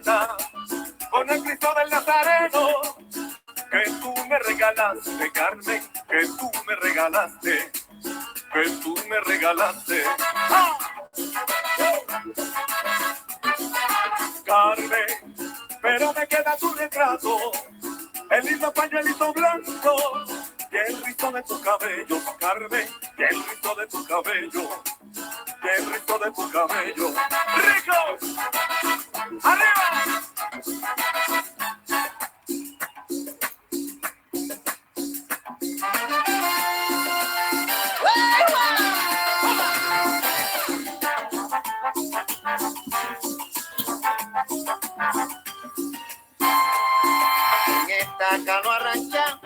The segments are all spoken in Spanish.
bonita, con el Cristo del Nazareno, que tú me regalaste, Carmen, que tú me regalaste, que tú me regalaste. ¡Ah! Carmen, pero me queda tu retrato, el lindo pañuelito blanco y el rizo de tu cabello, Carmen, y el rizo de tu cabello, y el rizo de tu cabello. ¡Ricos! ¡Arriba! En esta canoa rancha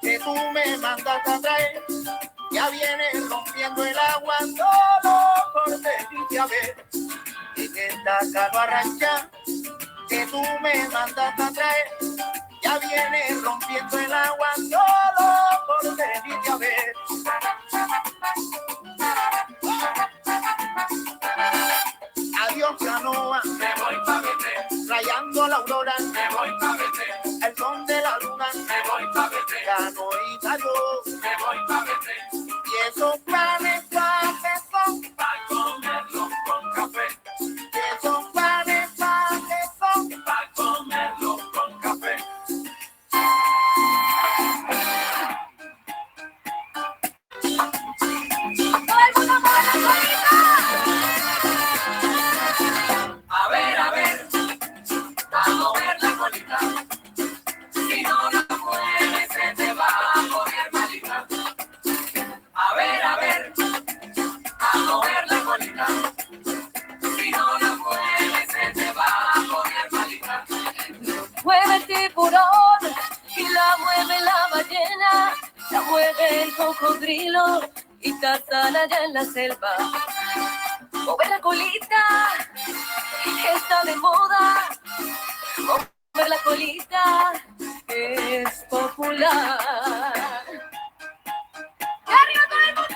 que tú me mandaste a traer, ya viene rompiendo el agua solo por venirte a ver. En esta canoa rancha que tú me mandaste a traer, ya viene rompiendo el agua solo por venirte a ver. Adiós canoa, me voy pa' verte, rayando la aurora, me voy pa' verte, el son de la luna, me voy pa' verte, canoita yo, me voy pa' verte, y esos planes suaves son pa' comerlos con café, y esos planes suaves son pa' comerlos con café. ¡Todo el mundo mueve la colita! A ver, a mover la colita. Si no la mueves, se te va a poner malita. A ver, a mover la colita. Si no la mueves, se te va a poner malita. Mueve el tiburón y la mueve la ballena, la mueve el cocodrilo y Tarzán allá en la selva. Mover la colita está de moda, mover la colita es popular. ¡Y arriba todo el mundo!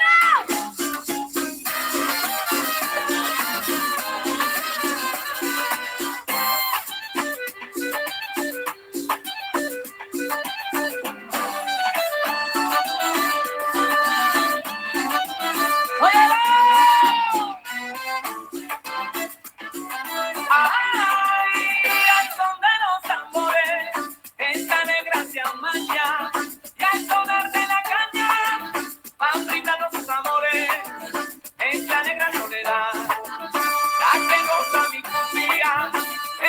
Al son de los tambores, esta negra se amaña, y al sonar de la caña, van brindando sus amores, esta negra soledad, la que goza mi cumbia,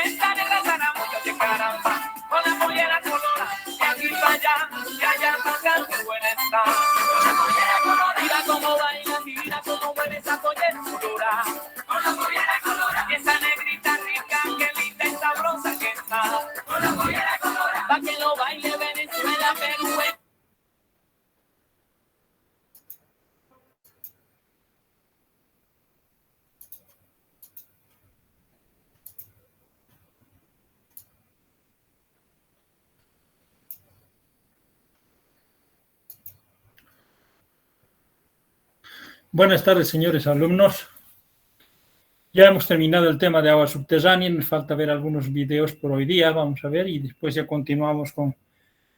esta negra sana mucho de caramba, con la pollera colora, de aquí para allá, y allá para acá, qué buena está. Con la pollera colora, mira cómo baila, mira cómo mueve esa pollera colora, con la pollera colora, y esa negrita rica, que linda y sabrosa que está, con la pollera colora, pa' que lo baile Venezuela, Perú. Buenas tardes, señores alumnos. Ya hemos terminado el tema de agua subterránea, nos falta ver algunos videos por hoy día, vamos a ver, y después ya continuamos con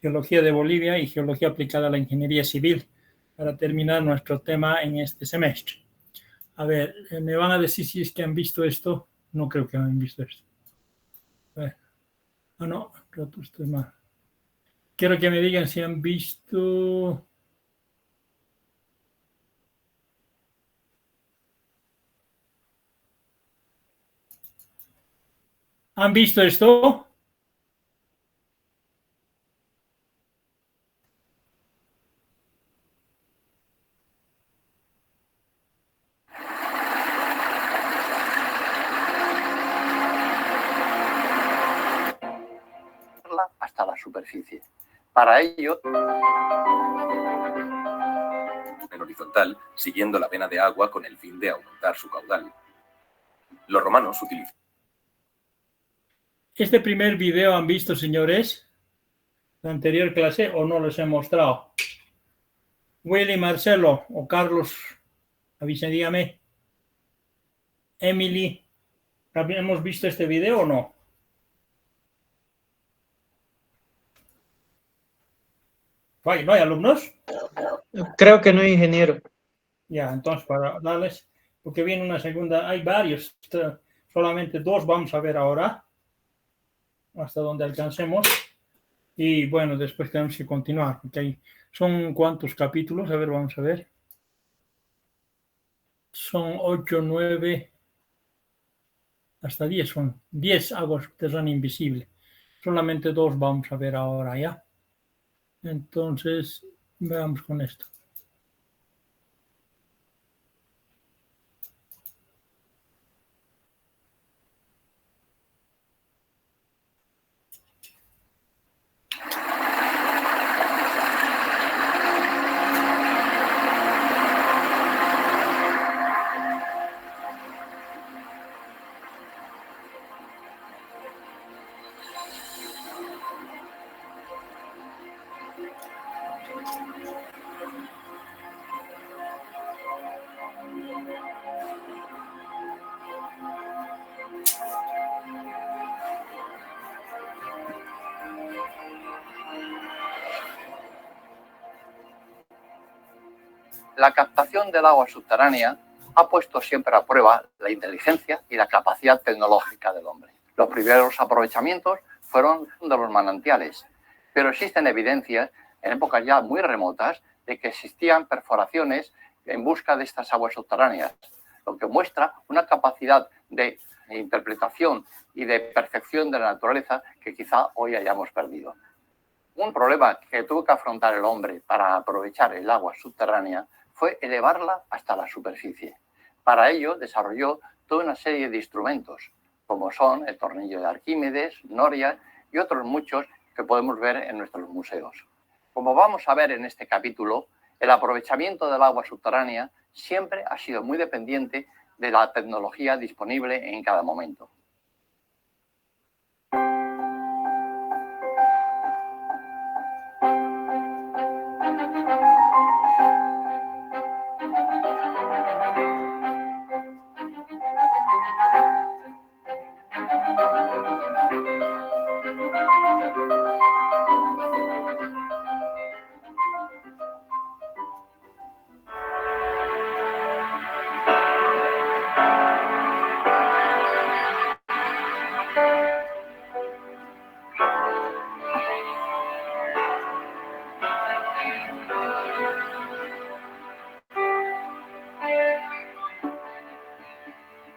Geología de Bolivia y Geología aplicada a la Ingeniería Civil para terminar nuestro tema en este semestre. A ver, me van a decir si es que han visto esto. No creo que han visto esto. A ver. Ah, no, esto es mal. Quiero que me digan si han visto... ¿Han visto esto? Hasta la superficie. Para ello, en horizontal, siguiendo la vena de agua con el fin de aumentar su caudal. Los romanos utilizaban... ¿Este primer video han visto, señores? ¿La anterior clase o no los he mostrado? Willy, Marcelo o Carlos, dígame. Emily, ¿hemos visto este video o no? ¿No hay alumnos? Creo que no, ingeniero. Ya, entonces para darles, porque viene una segunda, hay varios, solamente 2 vamos a ver ahora, hasta donde alcancemos. Y bueno, después tenemos que continuar, porque son ¿cuántos capítulos? A ver, vamos a ver. Son 8, 9, hasta 10, son 10 aguas subterráneas invisibles. Solamente 2 vamos a ver ahora, ¿ya? Entonces, veamos con esto. La captación del agua subterránea ha puesto siempre a prueba la inteligencia y la capacidad tecnológica del hombre. Los primeros aprovechamientos fueron de los manantiales, pero existen evidencias en épocas ya muy remotas de que existían perforaciones en busca de estas aguas subterráneas, lo que muestra una capacidad de interpretación y de percepción de la naturaleza que quizá hoy hayamos perdido. Un problema que tuvo que afrontar el hombre para aprovechar el agua subterránea fue elevarla hasta la superficie. Para ello desarrolló toda una serie de instrumentos, como son el tornillo de Arquímedes, Noria y otros muchos que podemos ver en nuestros museos. Como vamos a ver en este capítulo, el aprovechamiento del agua subterránea siempre ha sido muy dependiente de la tecnología disponible en cada momento.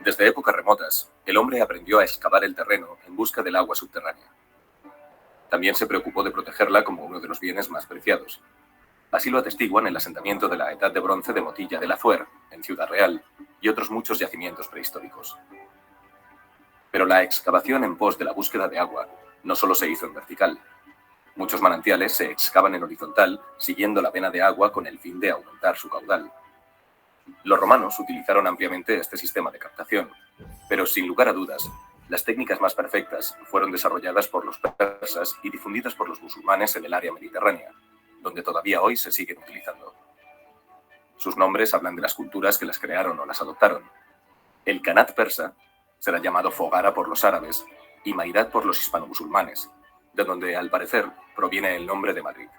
Desde épocas remotas, el hombre aprendió a excavar el terreno en busca del agua subterránea. También se preocupó de protegerla como uno de los bienes más preciados. Así lo atestiguan el asentamiento de la Edad de Bronce de Motilla de la Fuer, en Ciudad Real, y otros muchos yacimientos prehistóricos. Pero la excavación en pos de la búsqueda de agua no solo se hizo en vertical. Muchos manantiales se excavan en horizontal, siguiendo la vena de agua con el fin de aumentar su caudal. Los romanos utilizaron ampliamente este sistema de captación, pero sin lugar a dudas, las técnicas más perfectas fueron desarrolladas por los persas y difundidas por los musulmanes en el área mediterránea, donde todavía hoy se siguen utilizando. Sus nombres hablan de las culturas que las crearon o las adoptaron. El Kanat persa será llamado Fogara por los árabes y Mairat por los hispano-musulmanes, de donde, al parecer, proviene el nombre de Madrid.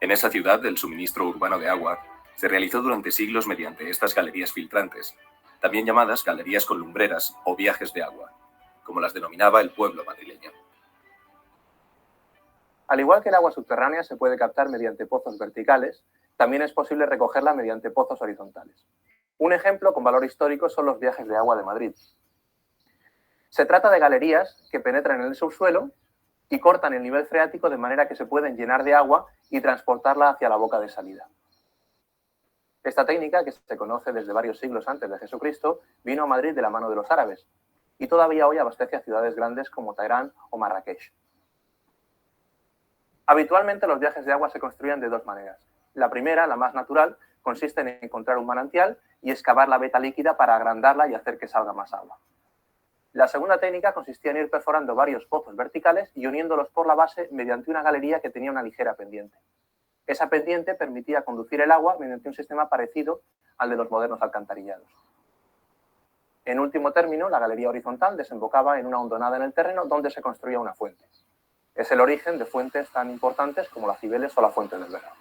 En esa ciudad, el suministro urbano de agua se realizó durante siglos mediante estas galerías filtrantes, también llamadas galerías con lumbreras o viajes de agua, como las denominaba el pueblo madrileño. Al igual que el agua subterránea se puede captar mediante pozos verticales, también es posible recogerla mediante pozos horizontales. Un ejemplo con valor histórico son los viajes de agua de Madrid. Se trata de galerías que penetran en el subsuelo y cortan el nivel freático de manera que se pueden llenar de agua y transportarla hacia la boca de salida. Esta técnica, que se conoce desde varios siglos antes de Jesucristo, vino a Madrid de la mano de los árabes y todavía hoy abastece a ciudades grandes como Teherán o Marrakech. Habitualmente los viajes de agua se construyen de dos maneras. La primera, la más natural, consiste en encontrar un manantial y excavar la veta líquida para agrandarla y hacer que salga más agua. La segunda técnica consistía en ir perforando varios pozos verticales y uniéndolos por la base mediante una galería que tenía una ligera pendiente. Esa pendiente permitía conducir el agua mediante un sistema parecido al de los modernos alcantarillados. En último término, la galería horizontal desembocaba en una hondonada en el terreno donde se construía una fuente. Es el origen de fuentes tan importantes como las Cibeles o la Fuente del Berra.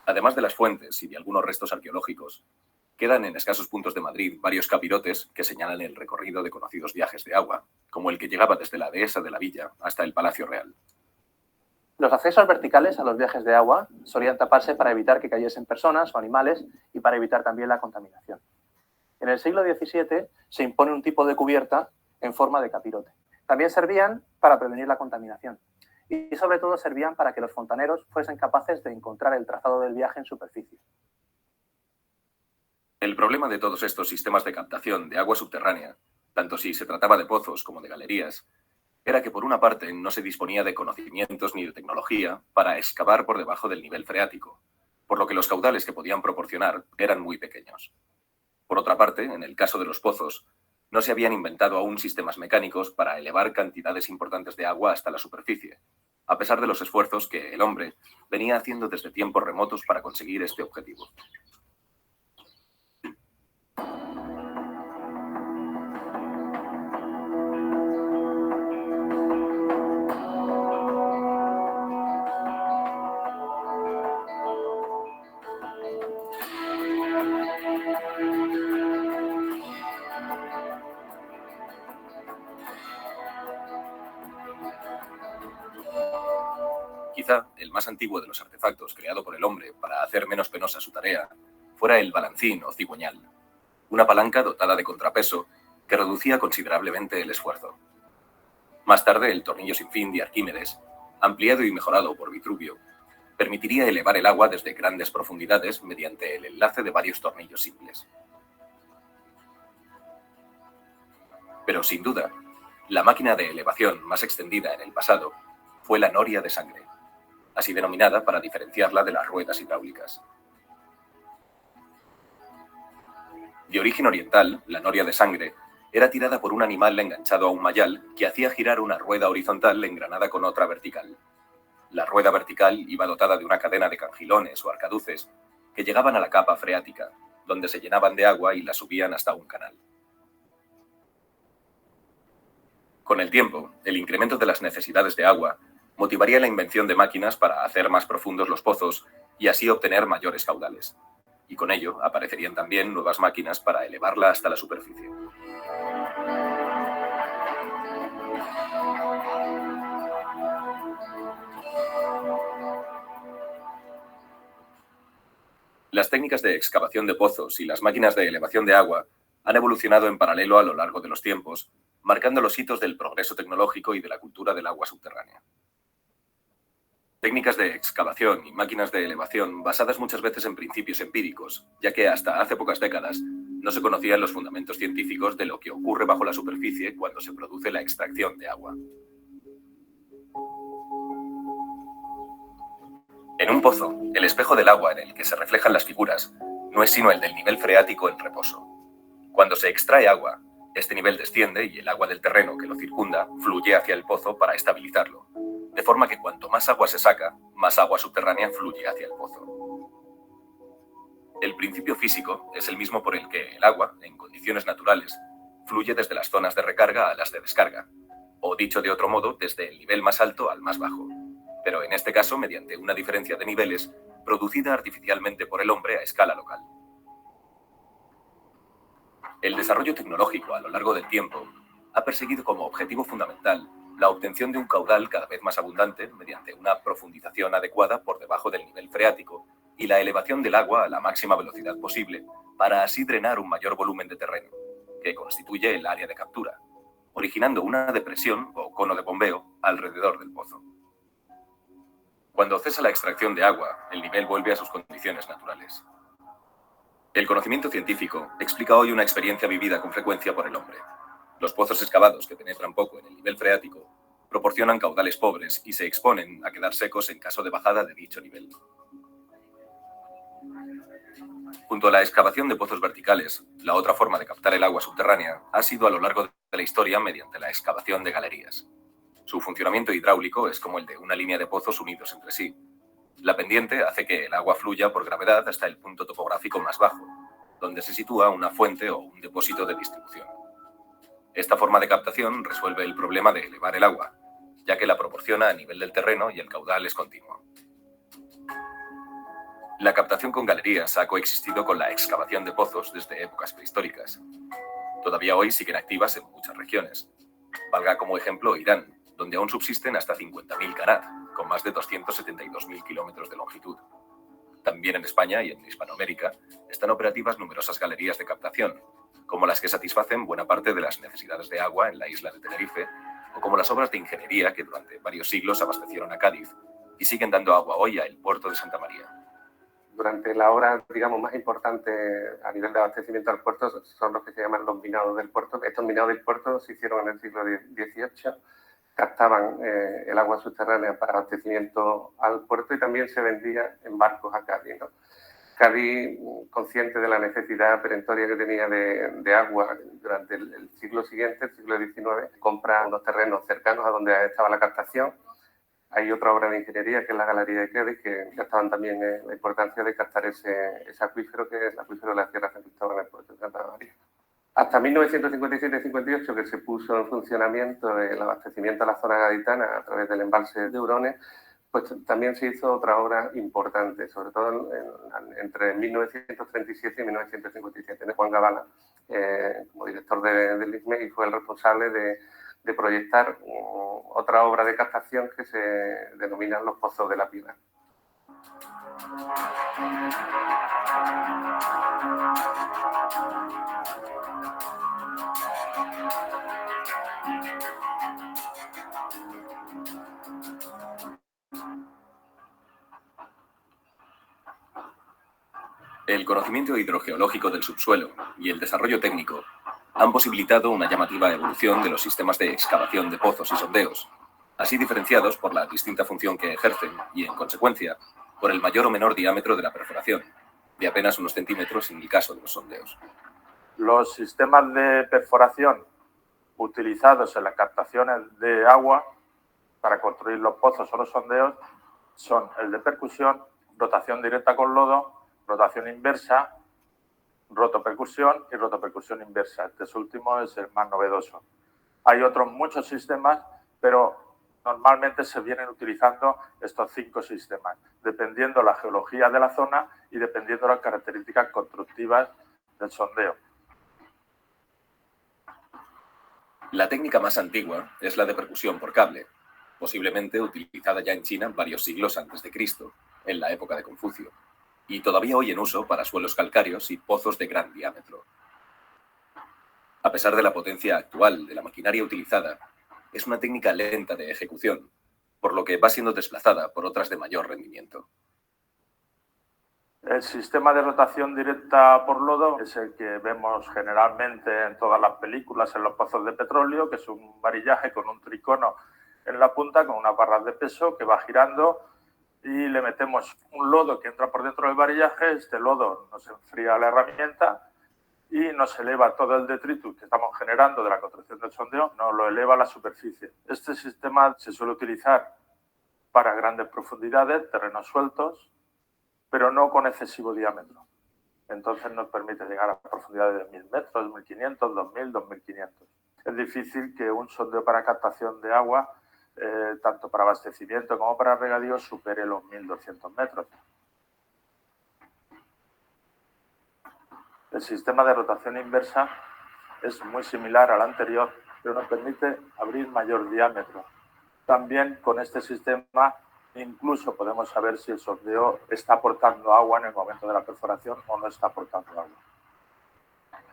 Además de las fuentes y de algunos restos arqueológicos, quedan en escasos puntos de Madrid varios capirotes que señalan el recorrido de conocidos viajes de agua, como el que llegaba desde la dehesa de la villa hasta el Palacio Real. Los accesos verticales a los viajes de agua solían taparse para evitar que cayesen personas o animales y para evitar también la contaminación. En el siglo XVII se impone un tipo de cubierta en forma de capirote. También servían para prevenir la contaminación y sobre todo servían para que los fontaneros fuesen capaces de encontrar el trazado del viaje en superficie. El problema de todos estos sistemas de captación de agua subterránea, tanto si se trataba de pozos como de galerías, era que por una parte no se disponía de conocimientos ni de tecnología para excavar por debajo del nivel freático, por lo que los caudales que podían proporcionar eran muy pequeños. Por otra parte, en el caso de los pozos, no se habían inventado aún sistemas mecánicos para elevar cantidades importantes de agua hasta la superficie, a pesar de los esfuerzos que el hombre venía haciendo desde tiempos remotos para conseguir este objetivo. Quizá el más antiguo de los artefactos creado por el hombre para hacer menos penosa su tarea fuera el balancín o cigüeñal, una palanca dotada de contrapeso que reducía considerablemente el esfuerzo. Más tarde, el tornillo sin fin de Arquímedes, ampliado y mejorado por Vitruvio, permitiría elevar el agua desde grandes profundidades mediante el enlace de varios tornillos simples. Pero sin duda, la máquina de elevación más extendida en el pasado fue la noria de sangre, así denominada para diferenciarla de las ruedas hidráulicas. De origen oriental, la noria de sangre era tirada por un animal enganchado a un mayal que hacía girar una rueda horizontal engranada con otra vertical. La rueda vertical iba dotada de una cadena de cangilones o arcaduces que llegaban a la capa freática, donde se llenaban de agua y la subían hasta un canal. Con el tiempo, el incremento de las necesidades de agua motivaría la invención de máquinas para hacer más profundos los pozos y así obtener mayores caudales. Y con ello aparecerían también nuevas máquinas para elevarla hasta la superficie. Las técnicas de excavación de pozos y las máquinas de elevación de agua han evolucionado en paralelo a lo largo de los tiempos, marcando los hitos del progreso tecnológico y de la cultura del agua subterránea. Técnicas de excavación y máquinas de elevación basadas muchas veces en principios empíricos, ya que hasta hace pocas décadas no se conocían los fundamentos científicos de lo que ocurre bajo la superficie cuando se produce la extracción de agua. En un pozo, el espejo del agua en el que se reflejan las figuras no es sino el del nivel freático en reposo. Cuando se extrae agua, este nivel desciende y el agua del terreno que lo circunda fluye hacia el pozo para estabilizarlo, de forma que cuanto más agua se saca, más agua subterránea fluye hacia el pozo. El principio físico es el mismo por el que el agua, en condiciones naturales, fluye desde las zonas de recarga a las de descarga, o dicho de otro modo, desde el nivel más alto al más bajo, pero en este caso mediante una diferencia de niveles producida artificialmente por el hombre a escala local. El desarrollo tecnológico a lo largo del tiempo ha perseguido como objetivo fundamental la obtención de un caudal cada vez más abundante mediante una profundización adecuada por debajo del nivel freático y la elevación del agua a la máxima velocidad posible para así drenar un mayor volumen de terreno, que constituye el área de captura, originando una depresión o cono de bombeo alrededor del pozo. Cuando cesa la extracción de agua, el nivel vuelve a sus condiciones naturales. El conocimiento científico explica hoy una experiencia vivida con frecuencia por el hombre. Los pozos excavados que penetran poco en el nivel freático proporcionan caudales pobres y se exponen a quedar secos en caso de bajada de dicho nivel. Junto a la excavación de pozos verticales, la otra forma de captar el agua subterránea ha sido a lo largo de la historia mediante la excavación de galerías. Su funcionamiento hidráulico es como el de una línea de pozos unidos entre sí. La pendiente hace que el agua fluya por gravedad hasta el punto topográfico más bajo, donde se sitúa una fuente o un depósito de distribución. Esta forma de captación resuelve el problema de elevar el agua, ya que la proporciona a nivel del terreno y el caudal es continuo. La captación con galerías ha coexistido con la excavación de pozos desde épocas prehistóricas. Todavía hoy siguen activas en muchas regiones. Valga como ejemplo Irán, donde aún subsisten hasta 50.000 kanat, con más de 272.000 kilómetros de longitud. También en España y en Hispanoamérica están operativas numerosas galerías de captación, como las que satisfacen buena parte de las necesidades de agua en la isla de Tenerife, o como las obras de ingeniería que durante varios siglos abastecieron a Cádiz y siguen dando agua hoy al puerto de Santa María. Durante la obra, digamos, más importante a nivel de abastecimiento al puerto son los que se llaman los minados del puerto. Estos minados del puerto se hicieron en el siglo XVIII, captaban el agua subterránea para abastecimiento al puerto y también se vendía en barcos a Cádiz, ¿no? Cádiz, consciente de la necesidad perentoria que tenía de agua durante el siglo siguiente, el siglo XIX, compra unos terrenos cercanos a donde estaba la captación. Hay otra obra de ingeniería, que es la Galería de Cádiz, que captaban también la importancia de captar ese acuífero, que es el acuífero de la Sierra San Cristóbal en el puerto de Santa María. Hasta 1957-58, que se puso en funcionamiento el abastecimiento a la zona gaditana a través del embalse de Hurones, pues también se hizo otra obra importante, sobre todo entre 1937 y 1957. Juan Gabala, como director del ICME, fue el responsable de proyectar otra obra de captación que se denominan los Pozos de la Pilar. El conocimiento hidrogeológico del subsuelo y el desarrollo técnico han posibilitado una llamativa evolución de los sistemas de excavación de pozos y sondeos, así diferenciados por la distinta función que ejercen y, en consecuencia, por el mayor o menor diámetro de la perforación, de apenas unos centímetros en el caso de los sondeos. Los sistemas de perforación utilizados en las captaciones de agua para construir los pozos o los sondeos son el de percusión, rotación directa con lodo, rotación inversa, rotopercusión y rotopercusión inversa. Este último es el más novedoso. Hay otros muchos sistemas, pero normalmente se vienen utilizando estos 5 sistemas, dependiendo la geología de la zona y dependiendo las características constructivas del sondeo. La técnica más antigua es la de percusión por cable, posiblemente utilizada ya en China varios siglos antes de Cristo, en la época de Confucio, y todavía hoy en uso para suelos calcáreos y pozos de gran diámetro. A pesar de la potencia actual de la maquinaria utilizada, es una técnica lenta de ejecución, por lo que va siendo desplazada por otras de mayor rendimiento. El sistema de rotación directa por lodo es el que vemos generalmente en todas las películas en los pozos de petróleo, que es un varillaje con un tricono en la punta con unas barras de peso que va girando y le metemos un lodo que entra por dentro del varillaje. Este lodo nos enfría la herramienta y nos eleva todo el detritus que estamos generando de la construcción del sondeo, nos lo eleva a la superficie. Este sistema se suele utilizar para grandes profundidades, terrenos sueltos, pero no con excesivo diámetro. Entonces nos permite llegar a profundidades de 1.000 metros, 1.500, 2.000, 2.500. Es difícil que un sondeo para captación de agua, tanto para abastecimiento como para regadío, supere los 1.200 metros. El sistema de rotación inversa es muy similar al anterior, pero nos permite abrir mayor diámetro. También con este sistema incluso podemos saber si el sondeo está aportando agua en el momento de la perforación o no está aportando agua.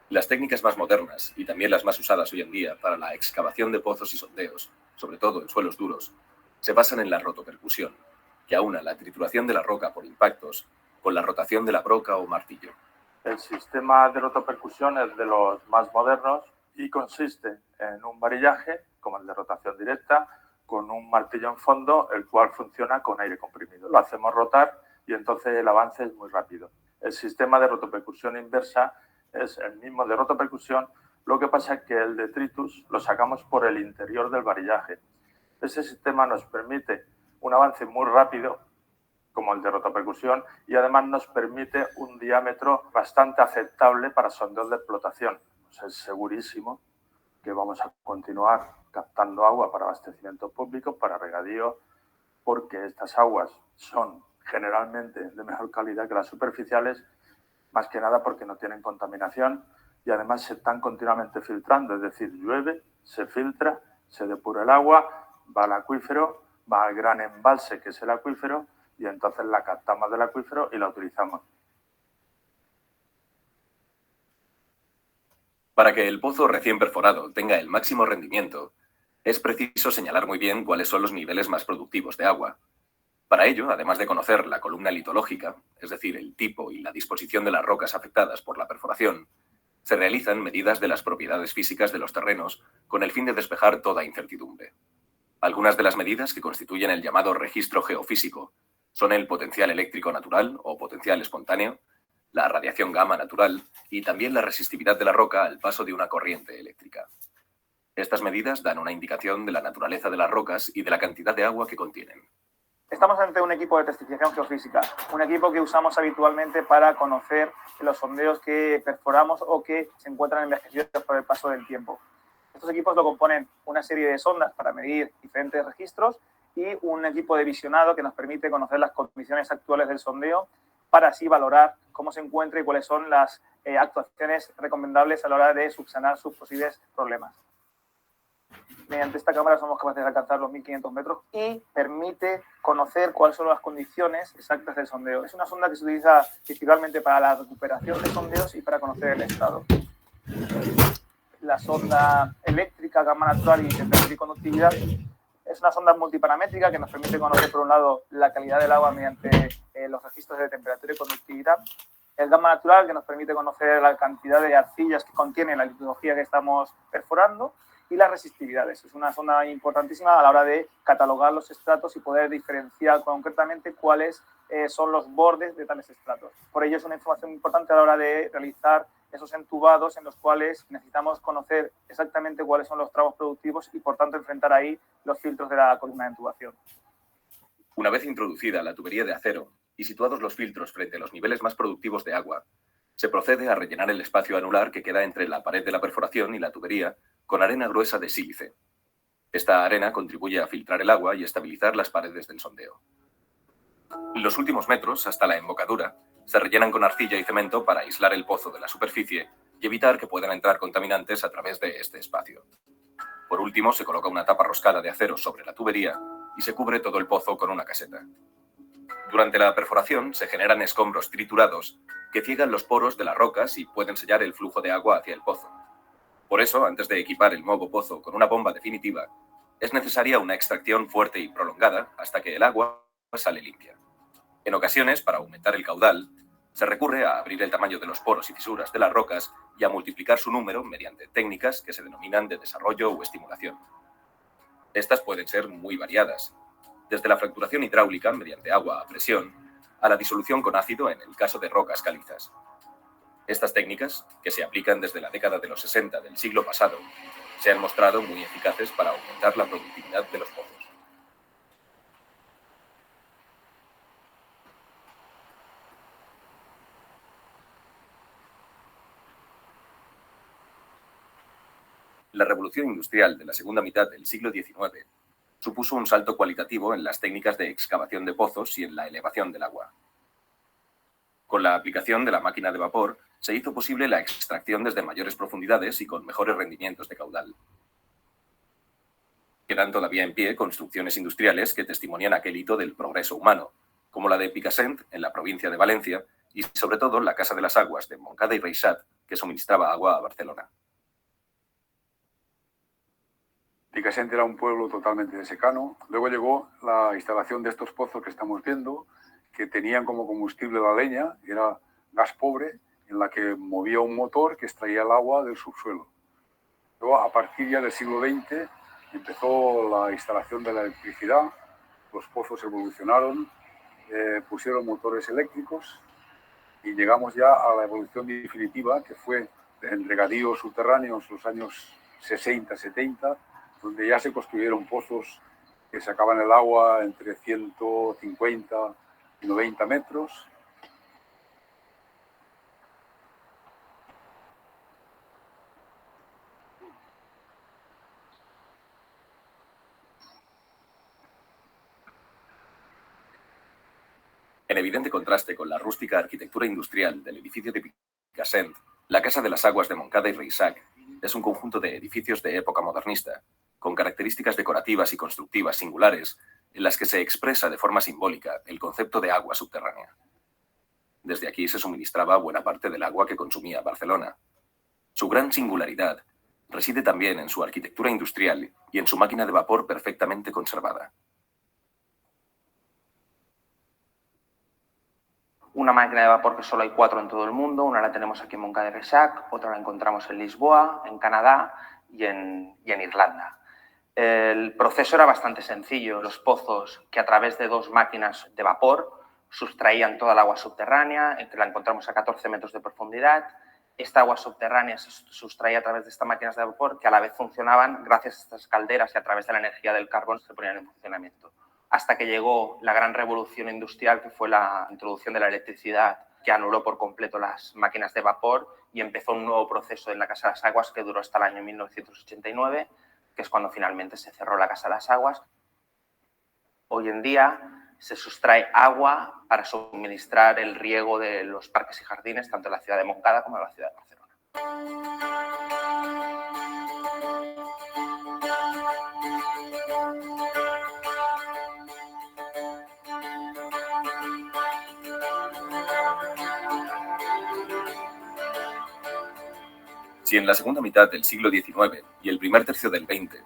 Las técnicas más modernas y también las más usadas hoy en día para la excavación de pozos y sondeos, sobre todo en suelos duros, se basan en la rotopercusión, que aúna la trituración de la roca por impactos con la rotación de la broca o martillo. El sistema de rotopercusión es de los más modernos y consiste en un varillaje, como el de rotación directa, con un martillo en fondo, el cual funciona con aire comprimido. Lo hacemos rotar y entonces el avance es muy rápido. El sistema de rotopercusión inversa es el mismo de rotopercusión, lo que pasa es que el detritus lo sacamos por el interior del varillaje. Ese sistema nos permite un avance muy rápido, como el de rotopercusión, y además nos permite un diámetro bastante aceptable para sondeos de explotación. O sea, es segurísimo que vamos a continuar captando agua para abastecimiento público, para regadío, porque estas aguas son generalmente de mejor calidad que las superficiales, más que nada porque no tienen contaminación y además se están continuamente filtrando, es decir, llueve, se filtra, se depura el agua, va al acuífero, va al gran embalse que es el acuífero y entonces la captamos del acuífero y la utilizamos. Para que el pozo recién perforado tenga el máximo rendimiento, es preciso señalar muy bien cuáles son los niveles más productivos de agua. Para ello, además de conocer la columna litológica, es decir, el tipo y la disposición de las rocas afectadas por la perforación, se realizan medidas de las propiedades físicas de los terrenos con el fin de despejar toda incertidumbre. Algunas de las medidas que constituyen el llamado registro geofísico son el potencial eléctrico natural o potencial espontáneo, la radiación gamma natural y también la resistividad de la roca al paso de una corriente eléctrica. Estas medidas dan una indicación de la naturaleza de las rocas y de la cantidad de agua que contienen. Estamos ante un equipo de testificación geofísica, un equipo que usamos habitualmente para conocer los sondeos que perforamos o que se encuentran envejecidos por el paso del tiempo. Estos equipos lo componen una serie de sondas para medir diferentes registros y un equipo de visionado que nos permite conocer las condiciones actuales del sondeo para así valorar cómo se encuentra y cuáles son las actuaciones recomendables a la hora de subsanar sus posibles problemas. Mediante esta cámara somos capaces de alcanzar los 1500 metros y permite conocer cuáles son las condiciones exactas del sondeo. Es una sonda que se utiliza principalmente para la recuperación de sondeos y para conocer el estado. La sonda eléctrica, gamma natural y temperatura y conductividad es una sonda multiparamétrica que nos permite conocer, por un lado, la calidad del agua mediante los registros de temperatura y conductividad. El gamma natural, que nos permite conocer la cantidad de arcillas que contiene la litología que estamos perforando. Y las resistividades. Es una sonda importantísima a la hora de catalogar los estratos y poder diferenciar concretamente cuáles son los bordes de tales estratos. Por ello es una información importante a la hora de realizar esos entubados en los cuales necesitamos conocer exactamente cuáles son los tramos productivos y, por tanto, enfrentar ahí los filtros de la columna de intubación. Una vez introducida la tubería de acero y situados los filtros frente a los niveles más productivos de agua, se procede a rellenar el espacio anular que queda entre la pared de la perforación y la tubería con arena gruesa de sílice. Esta arena contribuye a filtrar el agua y estabilizar las paredes del sondeo. Los últimos metros, hasta la embocadura, se rellenan con arcilla y cemento para aislar el pozo de la superficie y evitar que puedan entrar contaminantes a través de este espacio. Por último, se coloca una tapa roscada de acero sobre la tubería y se cubre todo el pozo con una caseta. Durante la perforación se generan escombros triturados que ciegan los poros de las rocas y pueden sellar el flujo de agua hacia el pozo. Por eso, antes de equipar el nuevo pozo con una bomba definitiva, es necesaria una extracción fuerte y prolongada hasta que el agua sale limpia. En ocasiones, para aumentar el caudal, se recurre a abrir el tamaño de los poros y fisuras de las rocas y a multiplicar su número mediante técnicas que se denominan de desarrollo o estimulación. Estas pueden ser muy variadas, desde la fracturación hidráulica mediante agua a presión a la disolución con ácido en el caso de rocas calizas. Estas técnicas, que se aplican desde la década de los 60 del siglo pasado, se han mostrado muy eficaces para aumentar la productividad de los pozos. La revolución industrial de la segunda mitad del siglo XIX supuso un salto cualitativo en las técnicas de excavación de pozos y en la elevación del agua. Con la aplicación de la máquina de vapor, se hizo posible la extracción desde mayores profundidades y con mejores rendimientos de caudal. Quedan todavía en pie construcciones industriales que testimonian aquel hito del progreso humano, como la de Picassent en la provincia de Valencia y, sobre todo, la Casa de las Aguas de Montcada y Reixat, que suministraba agua a Barcelona. Picassent era un pueblo totalmente de secano. Luego llegó la instalación de estos pozos que estamos viendo, que tenían como combustible la leña, era gas pobre, en la que movía un motor que extraía el agua del subsuelo. Luego, a partir ya del siglo XX, empezó la instalación de la electricidad, los pozos evolucionaron, pusieron motores eléctricos y llegamos ya a la evolución definitiva, que fue en regadíos subterráneos los años 60-70, donde ya se construyeron pozos que sacaban el agua entre 150 y 90 metros. En evidente contraste con la rústica arquitectura industrial del edificio de Picassent, la Casa de las Aguas de Montcada y Reixac es un conjunto de edificios de época modernista, con características decorativas y constructivas singulares en las que se expresa de forma simbólica el concepto de agua subterránea. Desde aquí se suministraba buena parte del agua que consumía Barcelona. Su gran singularidad reside también en su arquitectura industrial y en su máquina de vapor perfectamente conservada. Una máquina de vapor que solo hay 4 en todo el mundo. Una la tenemos aquí en Montcada y Reixac, otra la encontramos en Lisboa, en Canadá y en Irlanda. El proceso era bastante sencillo. Los pozos, que a través de 2 máquinas de vapor sustraían toda el agua subterránea, que la encontramos a 14 metros de profundidad. Esta agua subterránea se sustraía a través de estas máquinas de vapor que a la vez funcionaban gracias a estas calderas y a través de la energía del carbón se ponían en funcionamiento. Hasta que llegó la gran revolución industrial, que fue la introducción de la electricidad, que anuló por completo las máquinas de vapor y empezó un nuevo proceso en la Casa de las Aguas que duró hasta el año 1989, que es cuando finalmente se cerró la Casa de las Aguas. Hoy en día se sustrae agua para suministrar el riego de los parques y jardines, tanto en la ciudad de Montcada como en la ciudad de Barcelona. Si en la segunda mitad del siglo XIX y el primer tercio del XX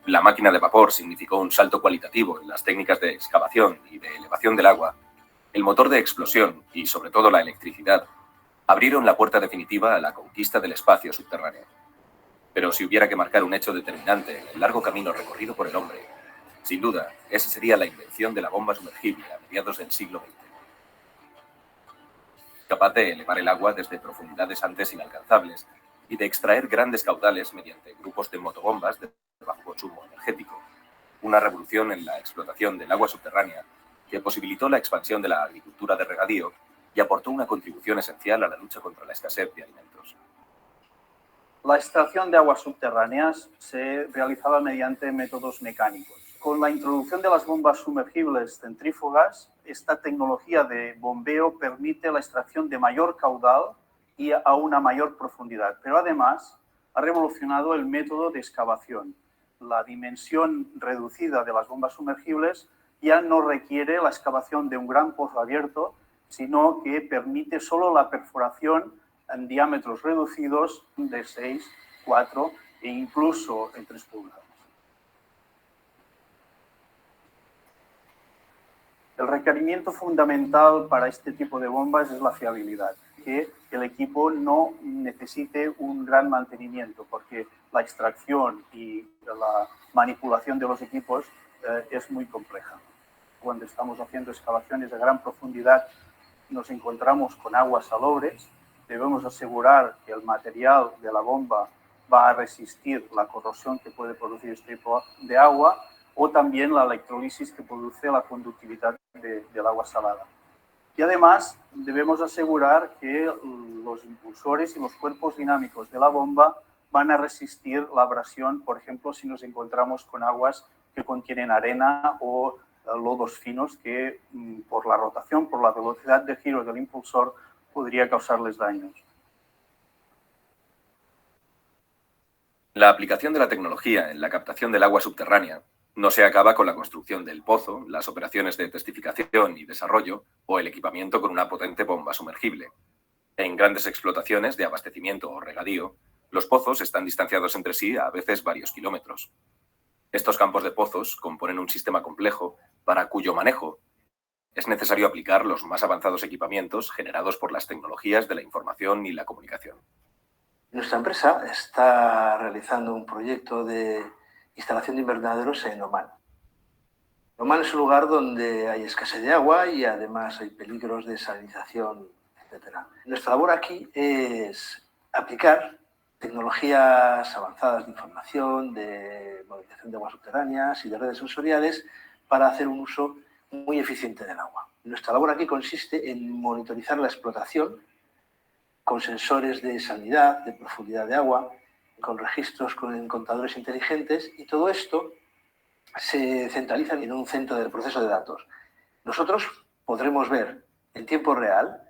la máquina de vapor significó un salto cualitativo en las técnicas de excavación y de elevación del agua, el motor de explosión y, sobre todo, la electricidad abrieron la puerta definitiva a la conquista del espacio subterráneo. Pero si hubiera que marcar un hecho determinante en el largo camino recorrido por el hombre, sin duda, esa sería la invención de la bomba sumergible a mediados del siglo XX. Capaz de elevar el agua desde profundidades antes inalcanzables y de extraer grandes caudales mediante grupos de motobombas de bajo consumo energético. Una revolución en la explotación del agua subterránea que posibilitó la expansión de la agricultura de regadío y aportó una contribución esencial a la lucha contra la escasez de alimentos. La extracción de aguas subterráneas se realizaba mediante métodos mecánicos. Con la introducción de las bombas sumergibles centrífugas, esta tecnología de bombeo permite la extracción de mayor caudal y a una mayor profundidad, pero además ha revolucionado el método de excavación. La dimensión reducida de las bombas sumergibles ya no requiere la excavación de un gran pozo abierto, sino que permite solo la perforación en diámetros reducidos de 6, 4 e incluso en 3 pulgadas. El requerimiento fundamental para este tipo de bombas es la fiabilidad, que el equipo no necesite un gran mantenimiento, porque la extracción y la manipulación de los equipos es muy compleja. Cuando estamos haciendo excavaciones de gran profundidad, nos encontramos con aguas salobres. Debemos asegurar que el material de la bomba va a resistir la corrosión que puede producir este tipo de agua o también la electrolisis que produce la conductividad del agua salada. Y además debemos asegurar que los impulsores y los cuerpos dinámicos de la bomba van a resistir la abrasión, por ejemplo, si nos encontramos con aguas que contienen arena o lodos finos que por la rotación, por la velocidad de giro del impulsor, podría causarles daños. La aplicación de la tecnología en la captación del agua subterránea no se acaba con la construcción del pozo, las operaciones de testificación y desarrollo o el equipamiento con una potente bomba sumergible. En grandes explotaciones de abastecimiento o regadío, los pozos están distanciados entre sí a veces varios kilómetros. Estos campos de pozos componen un sistema complejo para cuyo manejo es necesario aplicar los más avanzados equipamientos generados por las tecnologías de la información y la comunicación. Nuestra empresa está realizando un proyecto de instalación de invernaderos en Oman. Oman es un lugar donde hay escasez de agua y además hay peligros de salinización, etc. Nuestra labor aquí es aplicar tecnologías avanzadas de información, de movilización de aguas subterráneas y de redes sensoriales para hacer un uso muy eficiente del agua. Nuestra labor aquí consiste en monitorizar la explotación con sensores de salinidad, de profundidad de agua, con registros con contadores inteligentes, y todo esto se centraliza en un centro de proceso de datos. Nosotros podremos ver en tiempo real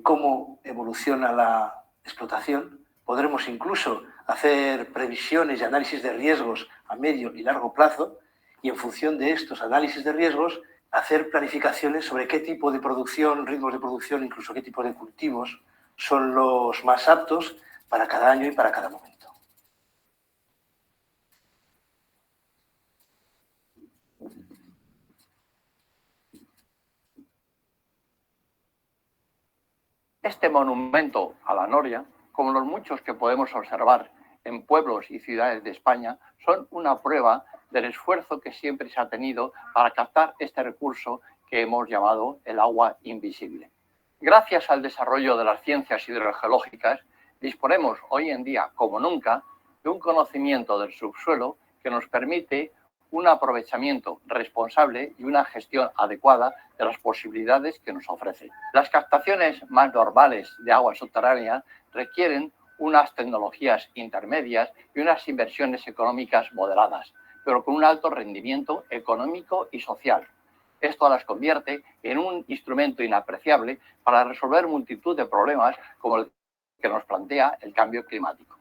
cómo evoluciona la explotación. Podremos incluso hacer previsiones y análisis de riesgos a medio y largo plazo y en función de estos análisis de riesgos hacer planificaciones sobre qué tipo de producción, ritmos de producción, incluso qué tipo de cultivos son los más aptos para cada año y para cada momento. Este monumento a la noria, como los muchos que podemos observar en pueblos y ciudades de España, son una prueba del esfuerzo que siempre se ha tenido para captar este recurso que hemos llamado el agua invisible. Gracias al desarrollo de las ciencias hidrogeológicas, disponemos hoy en día, como nunca, de un conocimiento del subsuelo que nos permite un aprovechamiento responsable y una gestión adecuada de las posibilidades que nos ofrece. Las captaciones más normales de agua subterránea requieren unas tecnologías intermedias y unas inversiones económicas moderadas, pero con un alto rendimiento económico y social. Esto las convierte en un instrumento inapreciable para resolver multitud de problemas como el que nos plantea el cambio climático.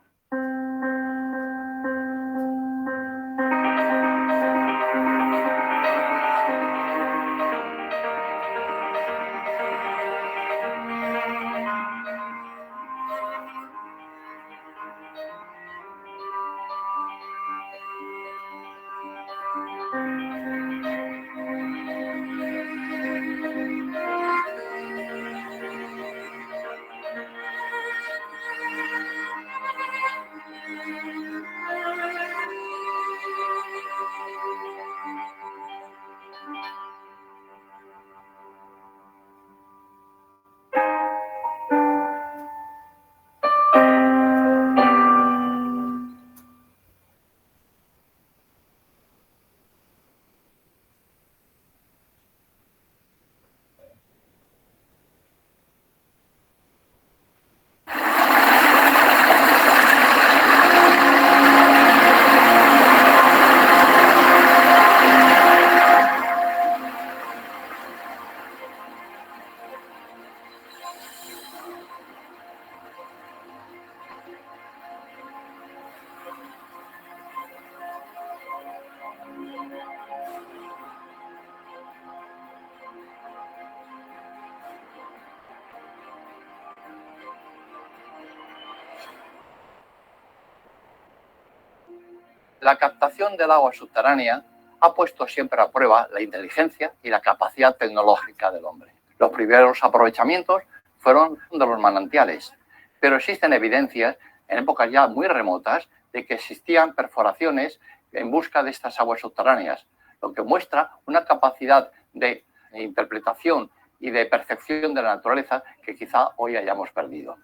La captación del agua subterránea ha puesto siempre a prueba la inteligencia y la capacidad tecnológica del hombre. Los primeros aprovechamientos fueron de los manantiales, pero existen evidencias en épocas ya muy remotas de que existían perforaciones en busca de estas aguas subterráneas, lo que muestra una capacidad de interpretación y de percepción de la naturaleza que quizá hoy hayamos perdido.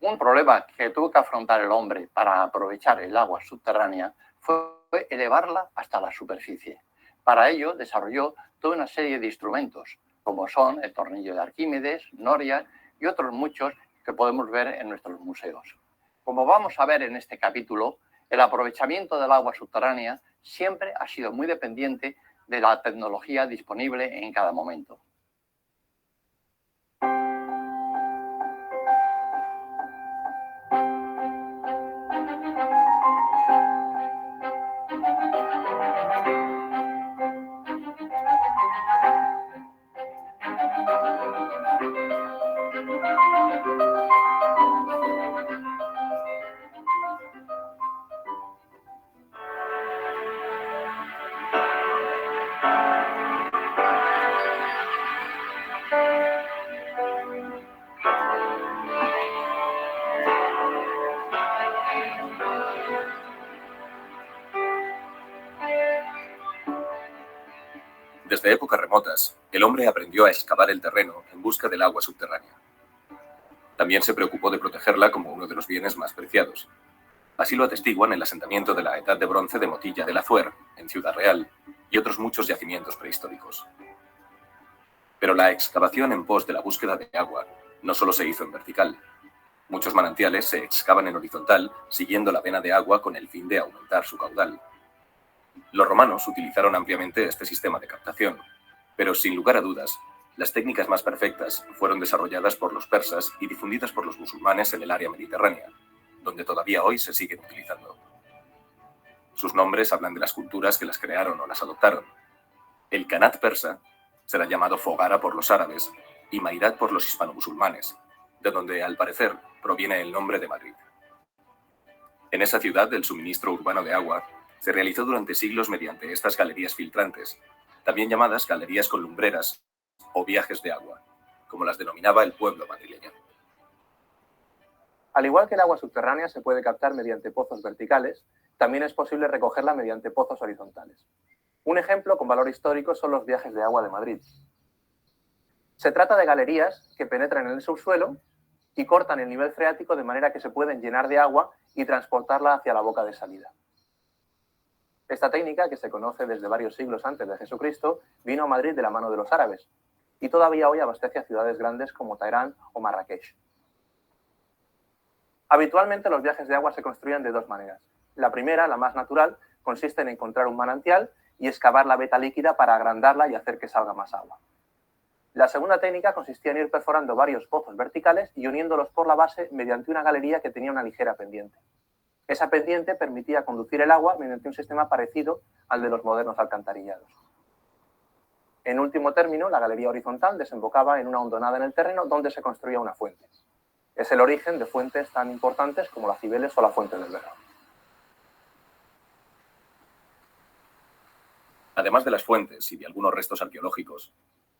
Un problema que tuvo que afrontar el hombre para aprovechar el agua subterránea fue elevarla hasta la superficie. Para ello desarrolló toda una serie de instrumentos, como son el tornillo de Arquímedes, norias y otros muchos que podemos ver en nuestros museos. Como vamos a ver en este capítulo, el aprovechamiento del agua subterránea siempre ha sido muy dependiente de la tecnología disponible en cada momento. Desde épocas remotas, el hombre aprendió a excavar el terreno en busca del agua subterránea. También se preocupó de protegerla como uno de los bienes más preciados. Así lo atestiguan el asentamiento de la Edad de Bronce de Motilla de la Fuer, en Ciudad Real, y otros muchos yacimientos prehistóricos. Pero la excavación en pos de la búsqueda de agua no solo se hizo en vertical. Muchos manantiales se excavan en horizontal, siguiendo la vena de agua con el fin de aumentar su caudal. Los romanos utilizaron ampliamente este sistema de captación, pero sin lugar a dudas, Las técnicas más perfectas fueron desarrolladas por los persas y difundidas por los musulmanes en el área mediterránea, donde todavía hoy se siguen utilizando. Sus nombres hablan de las culturas que las crearon o las adoptaron. El Khanat persa será llamado Fogara por los árabes y Mairat por los hispano-musulmanes, de donde, al parecer, proviene el nombre de Madrid. En esa ciudad, el suministro urbano de agua se realizó durante siglos mediante estas galerías filtrantes, también llamadas galerías con lumbreras o viajes de agua, como las denominaba el pueblo madrileño. Al igual que el agua subterránea se puede captar mediante pozos verticales, también es posible recogerla mediante pozos horizontales. Un ejemplo con valor histórico son los viajes de agua de Madrid. Se trata de galerías que penetran en el subsuelo y cortan el nivel freático de manera que se pueden llenar de agua y transportarla hacia la boca de salida. Esta técnica, que se conoce desde varios siglos antes de Jesucristo, vino a Madrid de la mano de los árabes y todavía hoy abastece a ciudades grandes como Teherán o Marrakech. Habitualmente los viajes de agua se construyen de dos maneras. La primera, la más natural, consiste en encontrar un manantial y excavar la veta líquida para agrandarla y hacer que salga más agua. La segunda técnica consistía en ir perforando varios pozos verticales y uniéndolos por la base mediante una galería que tenía una ligera pendiente. Esa pendiente permitía conducir el agua mediante un sistema parecido al de los modernos alcantarillados. En último término, la galería horizontal desembocaba en una hondonada en el terreno donde se construía una fuente. Es el origen de fuentes tan importantes como la Cibeles o la Fuente del Berro. Además de las fuentes y de algunos restos arqueológicos,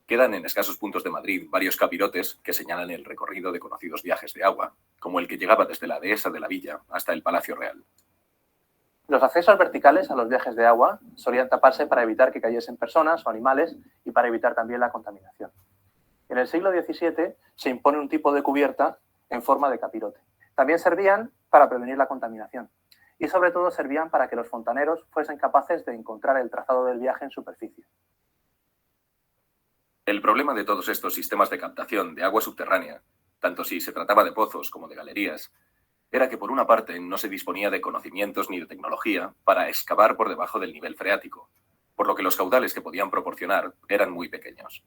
quedan en escasos puntos de Madrid varios capirotes que señalan el recorrido de conocidos viajes de agua, como el que llegaba desde la dehesa de la Villa hasta el Palacio Real. Los accesos verticales a los viajes de agua solían taparse para evitar que cayesen personas o animales y para evitar también la contaminación. En el siglo XVII se impone un tipo de cubierta en forma de capirote. También servían para prevenir la contaminación y sobre todo servían para que los fontaneros fuesen capaces de encontrar el trazado del viaje en superficie. El problema de todos estos sistemas de captación de agua subterránea, tanto si se trataba de pozos como de galerías, era que por una parte no se disponía de conocimientos ni de tecnología para excavar por debajo del nivel freático, por lo que los caudales que podían proporcionar eran muy pequeños.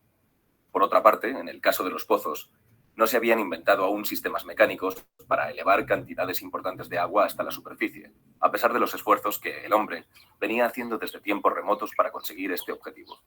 Por otra parte, en el caso de los pozos, no se habían inventado aún sistemas mecánicos para elevar cantidades importantes de agua hasta la superficie, a pesar de los esfuerzos que el hombre venía haciendo desde tiempos remotos para conseguir este objetivo.